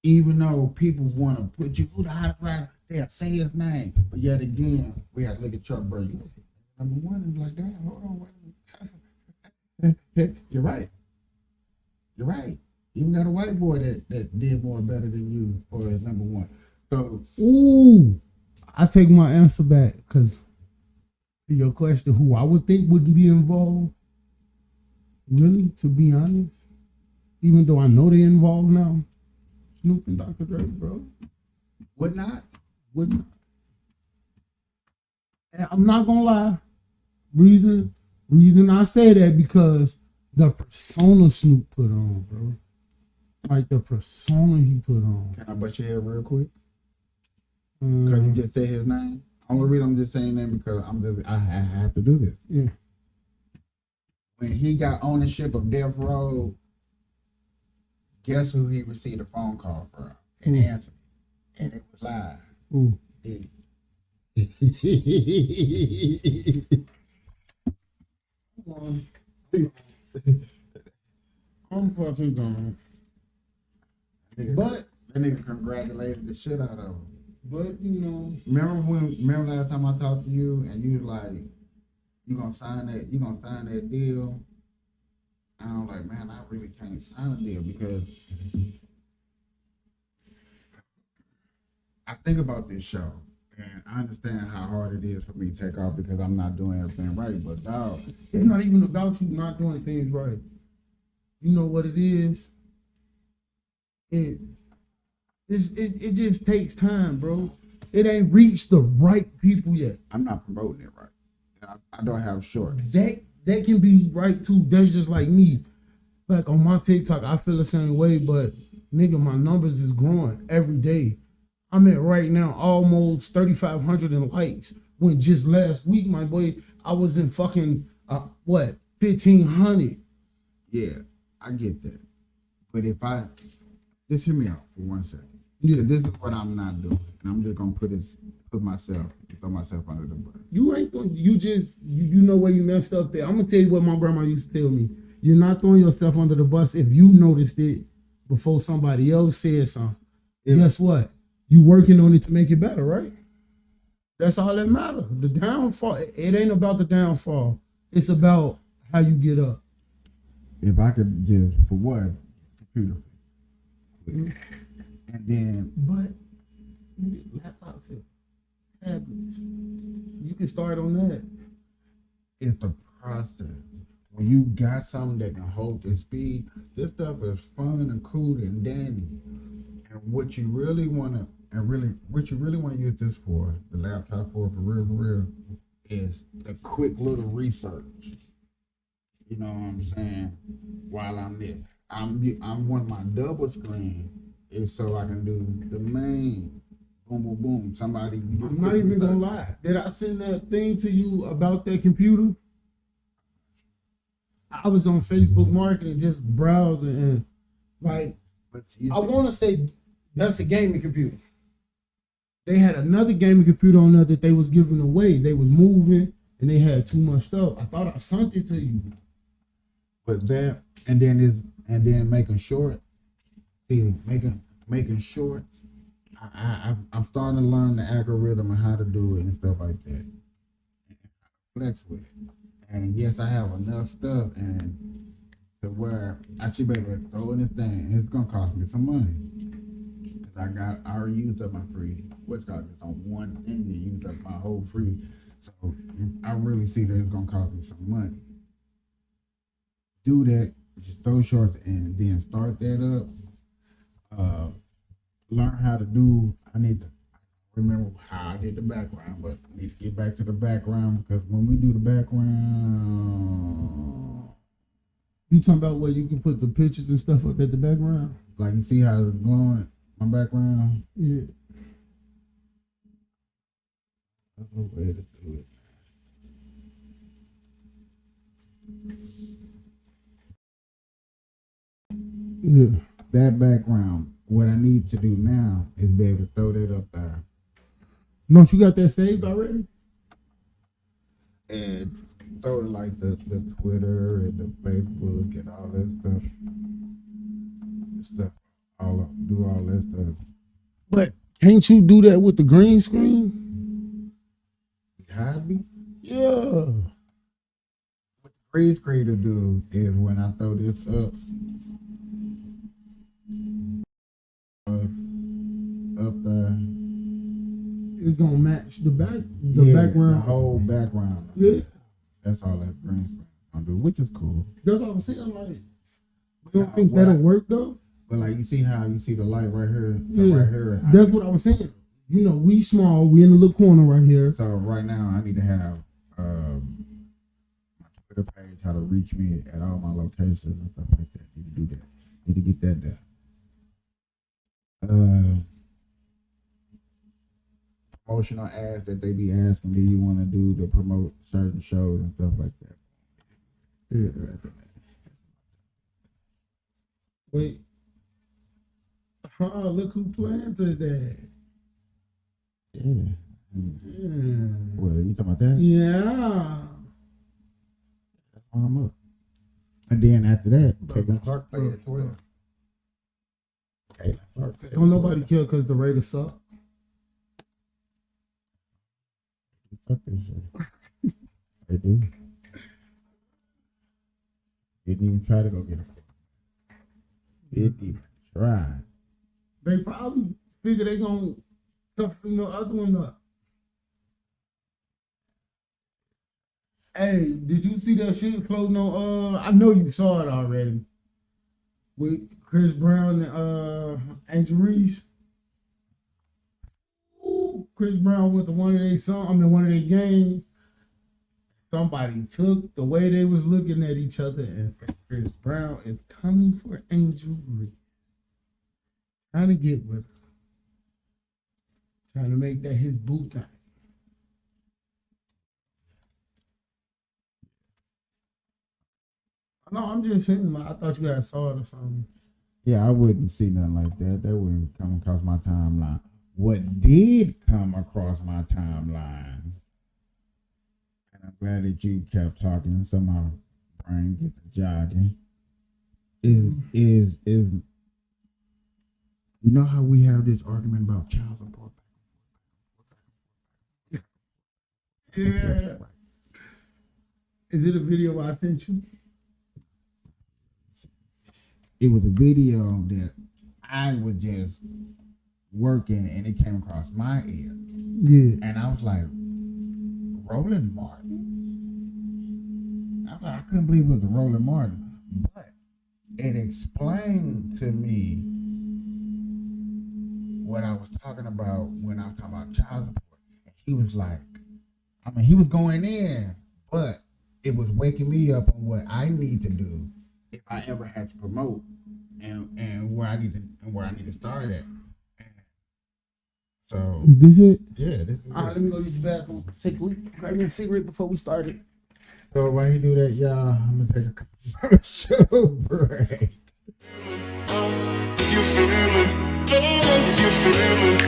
Even though people want to put you, who the hottest rapper, they'll say his name. But yet again, we had to look at Chuck Berry. You was number one, and like, damn, hold on, wait a minute. You're right. You're right. Even got a white boy that did more better than you or is number one. So, ooh, I take my answer back because to your question, who I would think wouldn't be involved, really, to be honest, even though I know they're involved now, Snoop and Dr. Dre, bro. Would not. And I'm not gonna lie. Reason I say that because the persona Snoop put on, bro. Like the persona he put on. Can I bust your head real quick? Because you just said his name. Only reason I'm just saying that because I have to do this. Yeah. When he got ownership of Death Row, guess who he received a phone call from and answered, and it was live. Ooh. Diddy. I'm fucking gone. But that nigga congratulated the shit out of him. But you know, remember last time I talked to you and you was like, you gonna sign that deal? And I was like, man, I really can't sign a deal because I think about this show and I understand how hard it is for me to take off because I'm not doing everything right. But dog, it's not even about you not doing things right. You know what it is? It just takes time, bro. It ain't reached the right people yet. I'm not promoting it right. I don't have shorts. That can be right too. That's just like me. Like on my TikTok, I feel the same way, but nigga, my numbers is growing every day. I'm at right now almost 3,500 in likes. When just last week, my boy, I was in fucking 1,500. Yeah, I get that. But if just hear me out for 1 second. Yeah. This is what I'm not doing, and I'm just gonna throw myself under the bus. You ain't doing. You know where you messed up there. I'm gonna tell you what my grandma used to tell me. You're not throwing yourself under the bus if you noticed it before somebody else said something. Guess what? You working on it to make it better, right? That's all that matters. The downfall, it ain't about the downfall. It's about how you get up. If I could just, for what, computer. And then, but laptops here, tablets, you can start on that. It's the process. When you got something that can hold the speed, this stuff is fun and cool and dandy. And what you really want to use this for, the laptop for real, is the quick little research. You know what I'm saying? While I'm there, I'm want my double screen is so I can do the main boom, boom, boom. Somebody. I'm not even gonna lie. Did I send that thing to you about that computer? I was on Facebook Marketing just browsing and like, I want to say that's a gaming computer. They had another gaming computer on there that they was giving away. They was moving and they had too much stuff. I thought I sent it to you. But that and then making shorts. See, making shorts. I'm starting to learn the algorithm and how to do it and stuff like that. Flex with it. And yes, I have enough stuff and to where I should be able to throw in this thing and it's gonna cost me some money. Cause I already used up my free. What's called just on one thing to use up my whole free. So I really see that it's gonna cost me some money. Do that, just throw shorts and then start that up. Learn how to do. I need to remember how I did the background, but I need to get back to the background because when we do the background, You talking about where you can put the pictures and stuff up at the background? Like, you see how it's glowing, my background? Yeah. That's a way to do it. Yeah. That background, what I need to do now is be able to throw that up there. Don't you got that saved already? And throw it like the Twitter and the Facebook and all that stuff. Do all that stuff. But can't you do that with the green screen? Behind me? Yeah. What the green screen to do is when I throw this up there. It's gonna match the background. The whole background. Yeah. That's all that green screen gonna do, which is cool. That's what I'm saying. Like, you don't think that'll work though? But like, you see how you see the light right here, Yeah. right here. That's what I was saying. You know, we small. We in the little corner right here. So right now, I need to have my Twitter page, how to reach me at all my locations and stuff like that. Need to do that. Need to get that done. Promotional ads that they be asking, do you want to do to promote certain shows and stuff like that? Yeah, right. Wait. Look who playing today. Yeah. Yeah. Well, you talking about that? Yeah. That's why I'm up. And then after that, Caitlin Clark played at 12. Caitlin Clark. Don't nobody care because the Raiders suck. Fuck this shit. They do. Didn't even try to go get a pick. Didn't even try. They probably figure they gonna toughen the other one up. Hey, did you see that shit floating on? I know you saw it already. With Chris Brown and Angel Reese. Ooh, Chris Brown went to one of their games. Somebody took the way they was looking at each other and said, Chris Brown is coming for Angel Reese. Trying to get with her. Trying to make that his boot thing. No, I'm just saying, like, I thought you guys saw it or something. Yeah, I wouldn't see nothing like that. That wouldn't come across my timeline. What did come across my timeline, and I'm glad that you kept talking, so my brain get to jogging, is you know how we have this argument about child support? Yeah. Is it a video I sent you? It was a video that I was just working and it came across my ear. Yeah. And I was like, Roland Martin? I couldn't believe it was a Roland Martin. But it explained to me what I was talking about when I was talking about child support. And he was like, he was going in, but it was waking me up on what I need to do if I ever had to promote and where I need to start at. So Is this it? Yeah, this is All right, let me go use the bathroom. Take a leak. Grab me a cigarette before we started. So while you do that, y'all, I'm gonna take a commercial break. If you feel it, if you feel it,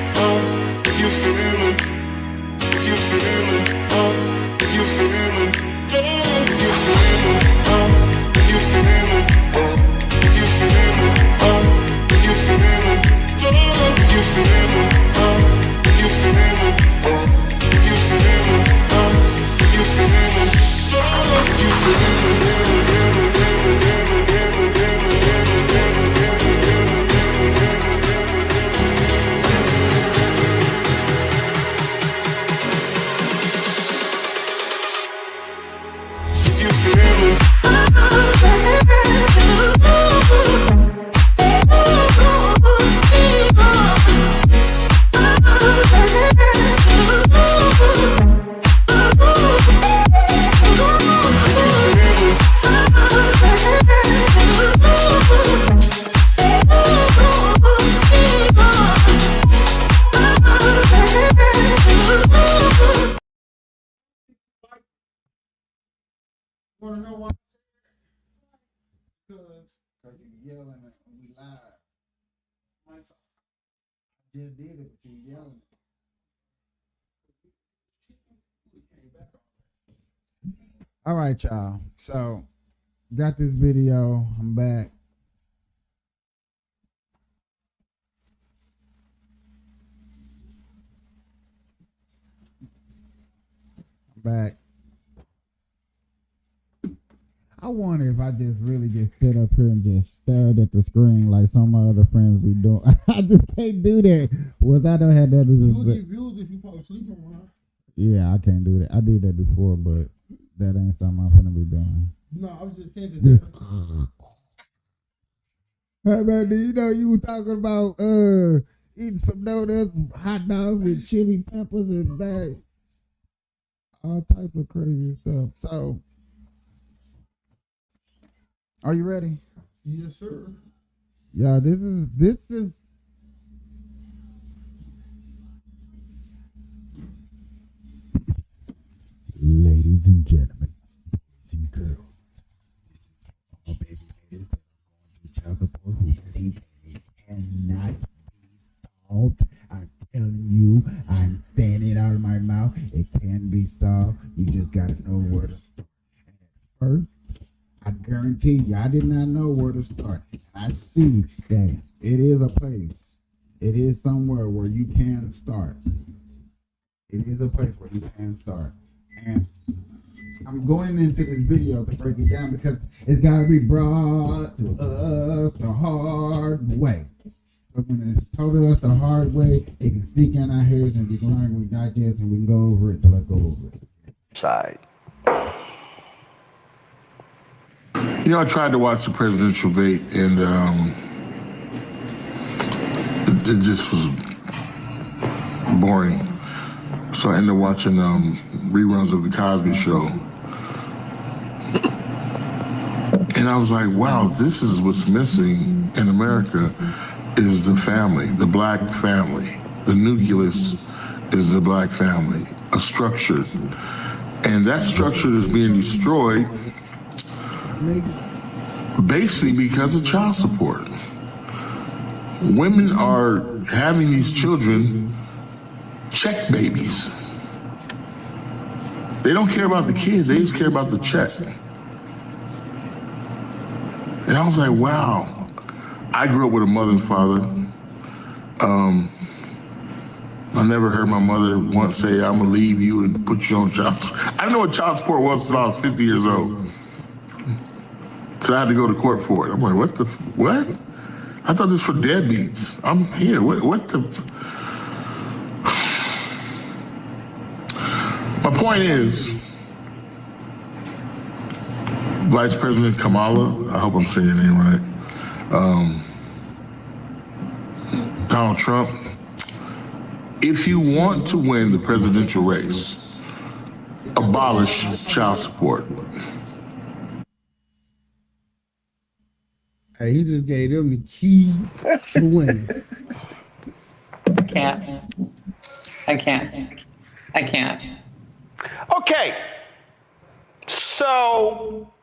if you feel it, if you feel it, if you feel it, if you feel it, if you feel it, if you feel it, if you feel it, if you feel it, if you feel it, if you feel it, if you feel it, if you Cause you yelling when we live. I just did it, but you yelling. All right, y'all. So, got this video. I'm back. Back. I wonder if I just really just sit up here and just stared at the screen like some of my other friends be doing. I just can't do that without I had that. You'll get views if you fall asleep on one. Yeah, I can't do that. I did that before, but that ain't something I'm gonna be doing. No, I was just saying that. Hey man, you know you were talking about eating some donuts, hot dogs with chili peppers and that. All types of crazy stuff. So, are you ready? Yes, sir. Yeah, this is. Ladies and gentlemen, boys and girls, all baby ladies that are going to child support who think they cannot be solved. I'm telling you, I'm saying it out of my mouth. It can be solved. You just gotta know where to start. And at first, I guarantee you, I did not know where to start. I see that it is a place. It is somewhere where you can start. It is a place where you can start. And I'm going into this video to break it down because it's gotta be brought to us the hard way. So when it's told to us the hard way, it can sneak in our heads and we can learn, we digest, and we can go over it. So let's go over it. Side. You know, I tried to watch the presidential debate, and it just was boring. So I ended up watching reruns of The Cosby Show. And I was like, wow, this is what's missing in America is the family, the black family. The nucleus is the black family, a structure. And that structure is being destroyed basically because of child support. Women are having these children check babies. They don't care about the kid, they just care about the check. And I was like, wow. I grew up with a mother and father. I never heard my mother once say, I'm gonna leave you and put you on child support. I didn't know what child support was until I was 50 years old. So I had to go to court for it. I'm like, what? I thought this was for deadbeats. I'm here, what the? My point is, Vice President Kamala, I hope I'm saying your name right, Donald Trump, if you want to win the presidential race, abolish child support. Hey, he just gave them the key to winning. I can't. Okay. So,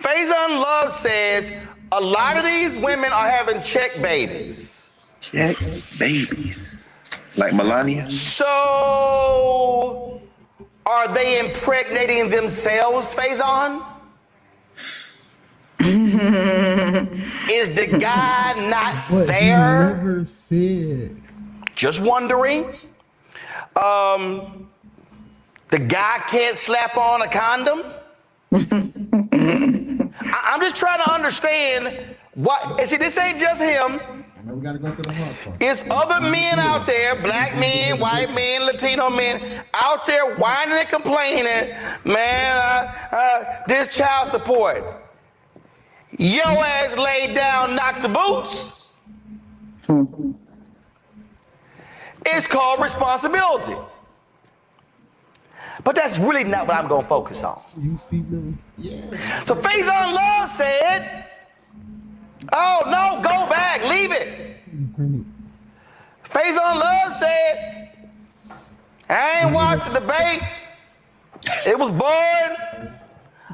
Faison Love says a lot of these women are having check babies. Check babies. Like Melania? So, are they impregnating themselves, Faison? Is the guy not But there? He never said. Just wondering. The guy can't slap on a condom? I'm just trying to understand what. And see, this ain't just him. I know we gotta go through the hard part. It's other men out there, black men, white men, Latino men, out there whining and complaining, man, this child support. Your ass laid down, knocked the boots. It's called responsibility. But that's really not what I'm gonna focus on. You see them? Yeah. So Faison Love said, oh no, go back, leave it. Faison Love said, I ain't watched the debate. It was boring.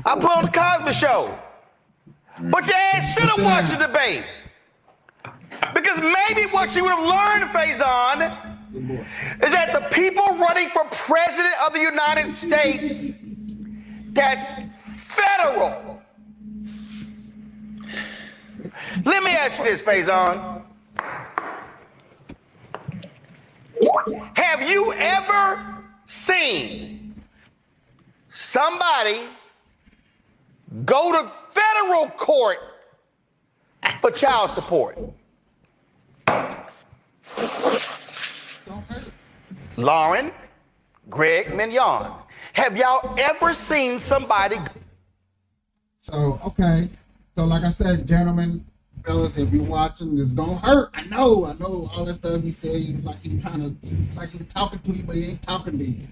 I put on the Cosby Show. But your ass should have watched the debate. Because maybe what you would have learned, Faison, is that the people running for president of the United States, that's federal. Let me ask you this, Faison. Have you ever seen somebody go to federal court for child support? Lauren, Greg, Mignon, have y'all ever seen somebody? So, okay. So, like I said, gentlemen, fellas, if you're watching, this gonna hurt. I know all that stuff he said. He was like he was talking to you, but he ain't talking to you.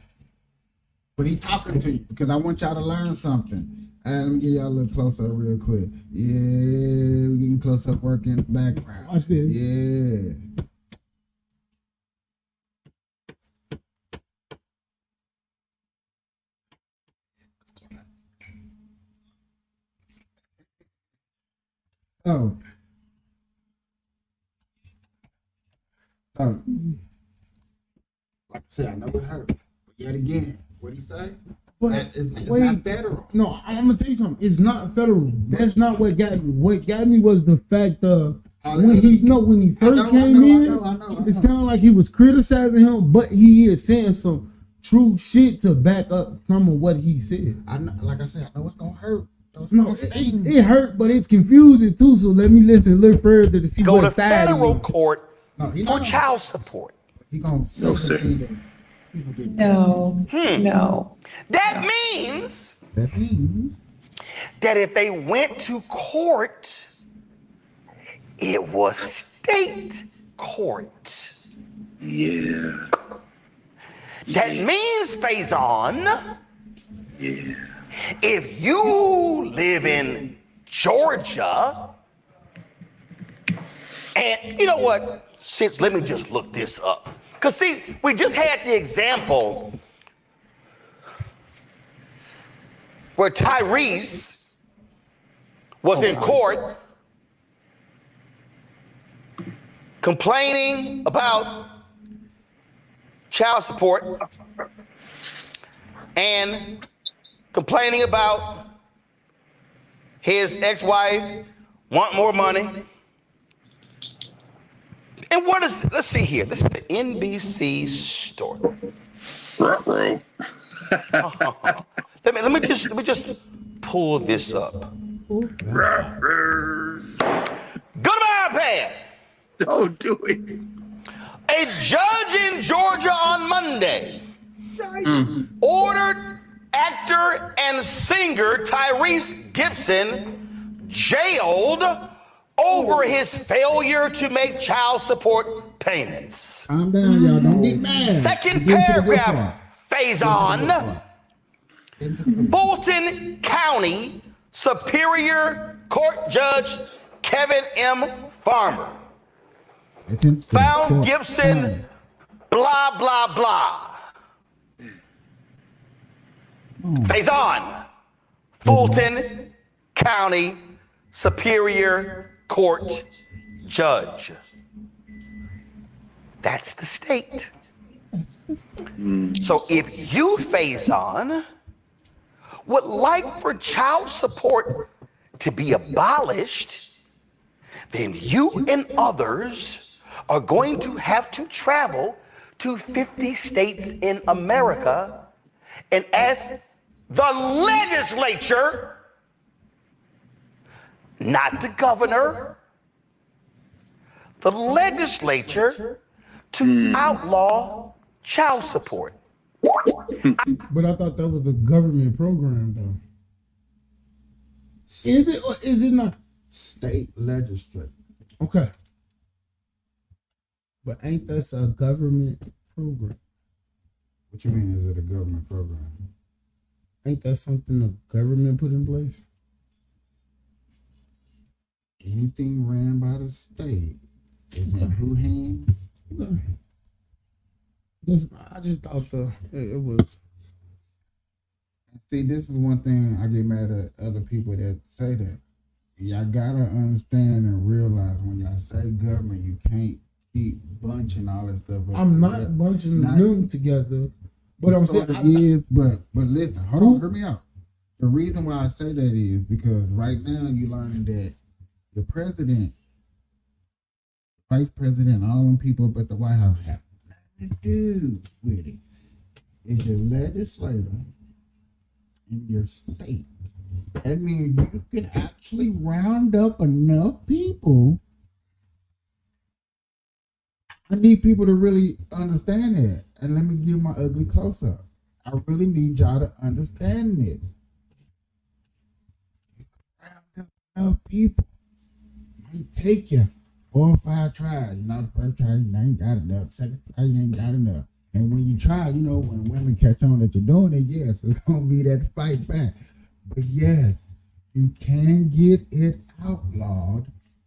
But he talking to you because I want y'all to learn something. Let me get y'all a little closer real quick. Yeah, we getting close up work in the background. Watch this. Yeah. Oh. Like I said, I know it hurt. But yet again, what'd he say? But It's wait, not federal. no, I'm gonna tell you something. It's not federal. That's not what got me. What got me was the fact of when he first came in. It's kind of like he was criticizing him, but he is saying some true shit to back up some of what he said. I know, like I said, I know it's gonna hurt. No, it hurt, but it's confusing too. So let me listen a little further to see Go what to side he federal on. court for child support. He gonna No, sir. No. No. That means that if they went to court, it was state court. Yeah. That means, Faison, Yeah. if you live in Georgia, and you know what? Let me just look this up. Because see, we just had the example where Tyrese was in court complaining about child support and complaining about his ex-wife want more money. And what is, let's see here. This is the NBC story. Let me just pull this up. Go to my iPad. Don't do it. A judge in Georgia on Monday ordered actor and singer Tyrese Gibson jailed over his failure to make child support payments. Calm down, y'all. Don't get mad. Second Get into the good paragraph, part. Faison. Fulton County Superior Court Judge Kevin M. Farmer found Gibson blah, blah, blah. Faison. Fulton County Superior Court Judge. That's the state. So if you, Faison, would like for child support to be abolished, then you and others are going to have to travel to 50 states in America and ask the legislature, not the governor, the legislature, to outlaw child support. But I thought that was a government program, though. Is it or is it not? State legislature. Okay. But ain't that a government program? What you mean? Is it a government program? Ain't that something the government put in place? Anything ran by the state is in who hands? Okay. I just thought it was. See, this is one thing I get mad at other people that say that. y'all gotta understand and realize when y'all say government, you can't keep bunching all that stuff up. I'm not bunching them together, but I'm saying but listen, hold on, hear me out. The reason why I say that is because right now you're learning that the president, vice president, all them people up at the White House have nothing to do with it. It's your legislator in your state. That means you can actually round up enough people. I need people to really understand that. And let me give my ugly close up. I really need y'all to understand this. You can round up enough people. It might take you 4 or 5 tries. You know, the first try you ain't got enough. Second try you ain't got enough. And when you try, you know, when women catch on that you're doing it, yes, it's gonna be that fight back. But yes, you can get it outlawed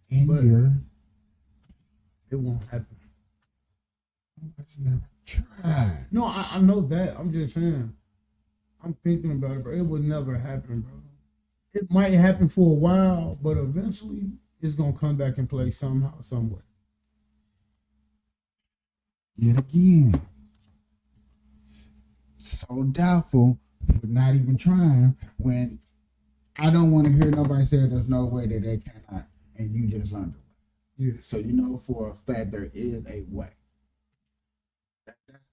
in your. It won't happen. Nobody's never tried. No, I know that. I'm just saying. I'm thinking about it, bro. It would never happen, bro. It might happen for a while, but eventually it's gonna come back in play somehow, some way. Yet again, so doubtful, but not even trying. When I don't want to hear nobody say there's no way that they cannot, and you just learned it. Yeah. So you know for a fact there is a way.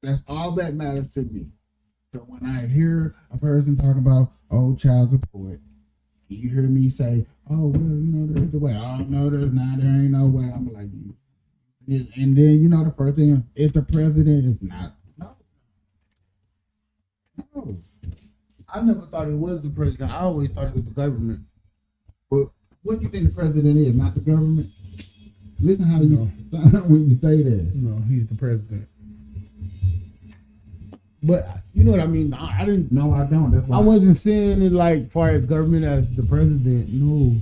That's all that matters to me. So when I hear a person talking about child support, you hear me say, "Oh well, you know there is a way." "Oh no, there's not. There ain't no way." I'm like, and then you know the first thing is the president is not. No. I never thought it was the president. I always thought it was the government. But what do you think the president is? Not the government? Listen how you sound when you say that. No, he's the president. But you know what I mean? I didn't. No, I don't. That's why I wasn't saying it like far as government as the president. No,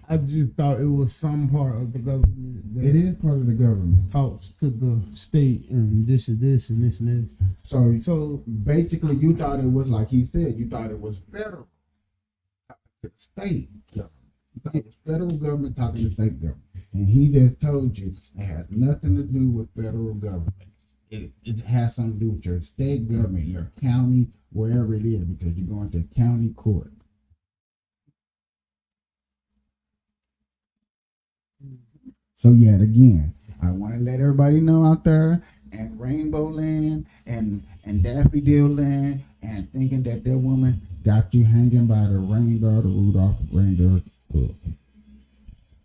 I just thought it was some part of the government. That it is part of the government. Talks to the state and this is this and this and this. So basically, you thought it was like he said. You thought it was federal, state government. You thought it was federal government talking to state government, and he just told you it had nothing to do with federal government. It has something to do with your state government, your county, wherever it is, because you're going to county court. So yet again, I want to let everybody know out there and Rainbow Land and Daffodil Land and thinking that that woman got you hanging by the rainbow, the Rudolph reindeer.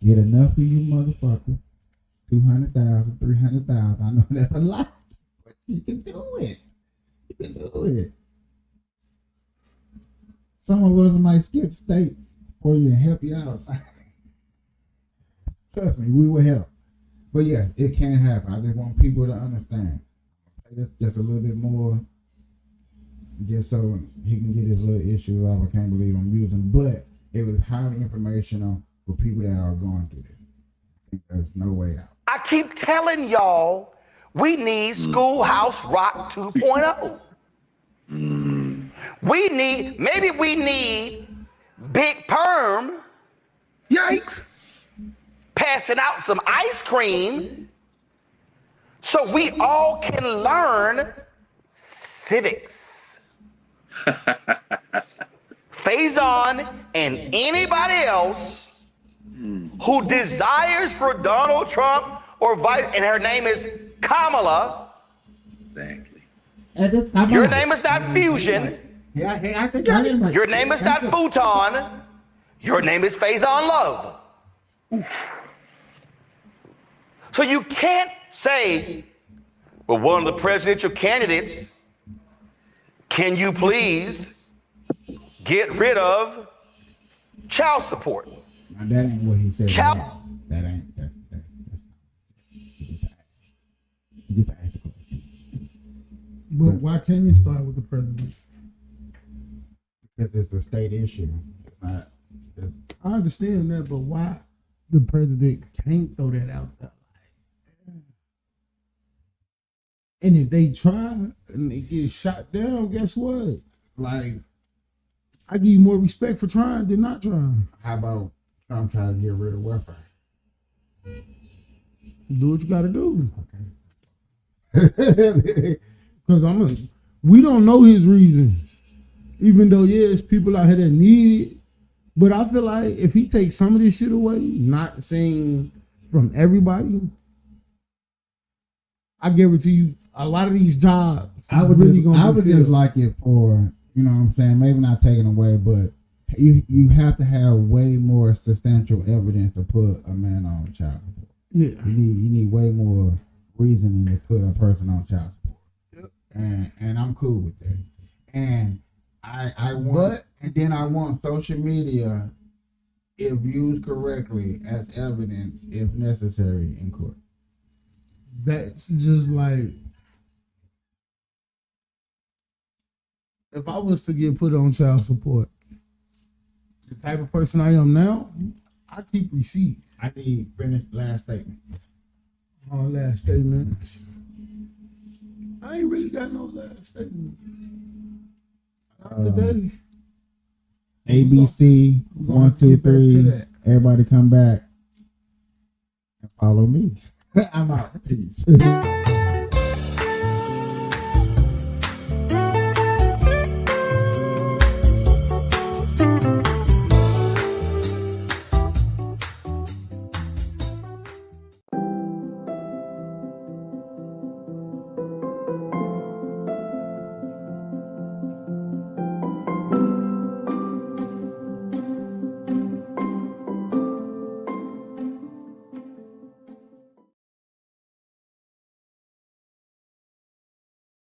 Get enough of you motherfuckers. 200,000, 300,000. I know that's a lot. But you can do it. You can do it. Some of us might skip states for you and help you out. Trust me, we will help. But yeah, it can happen. I just want people to understand. Just a little bit more, just so he can get his little issues off. I can't believe I'm using, but it was highly informational for people that are going through this. I think there's no way out. I keep telling y'all we need Schoolhouse Rock 2.0. We need Big Perm. Yikes. Passing out some ice cream so we all can learn civics. Faison and anybody else who desires for Donald Trump or vice, and her name is Kamala. Exactly. Your name is not Fusion. Your name is not Futon. Your name is Faison Love. So you can't say, well, one of the presidential candidates, can you please get rid of child support? Now, that ain't what he said. Child. That ain't. That. He just asked the question. But why can't you start with the president? Because it's a state issue. It's not. I understand that, but why the president can't throw that out there? And if they try and they get shot down, guess what? Like, I give you more respect for trying than not trying. how about I'm trying to get rid of welfare. Do what you gotta do. Because we don't know his reasons. Even though, yeah, it's people out here that need it. But I feel like if he takes some of this shit away, not saying from everybody, I guarantee you a lot of these jobs. I would just like it for, you know what I'm saying, maybe not taken away, but you have to have way more substantial evidence to put a man on child support. Yeah. You need way more reasoning to put a person on child support. Yep. And I'm cool with that. And I want social media, if used correctly, as evidence if necessary in court. That's just like, if I was to get put on child support, the type of person I am now, I keep receipts. I need finished last statements. Last statements. I ain't really got no last statements. Not today. ABC 1, 2, 3. Everybody come back and follow me. I'm out. Peace.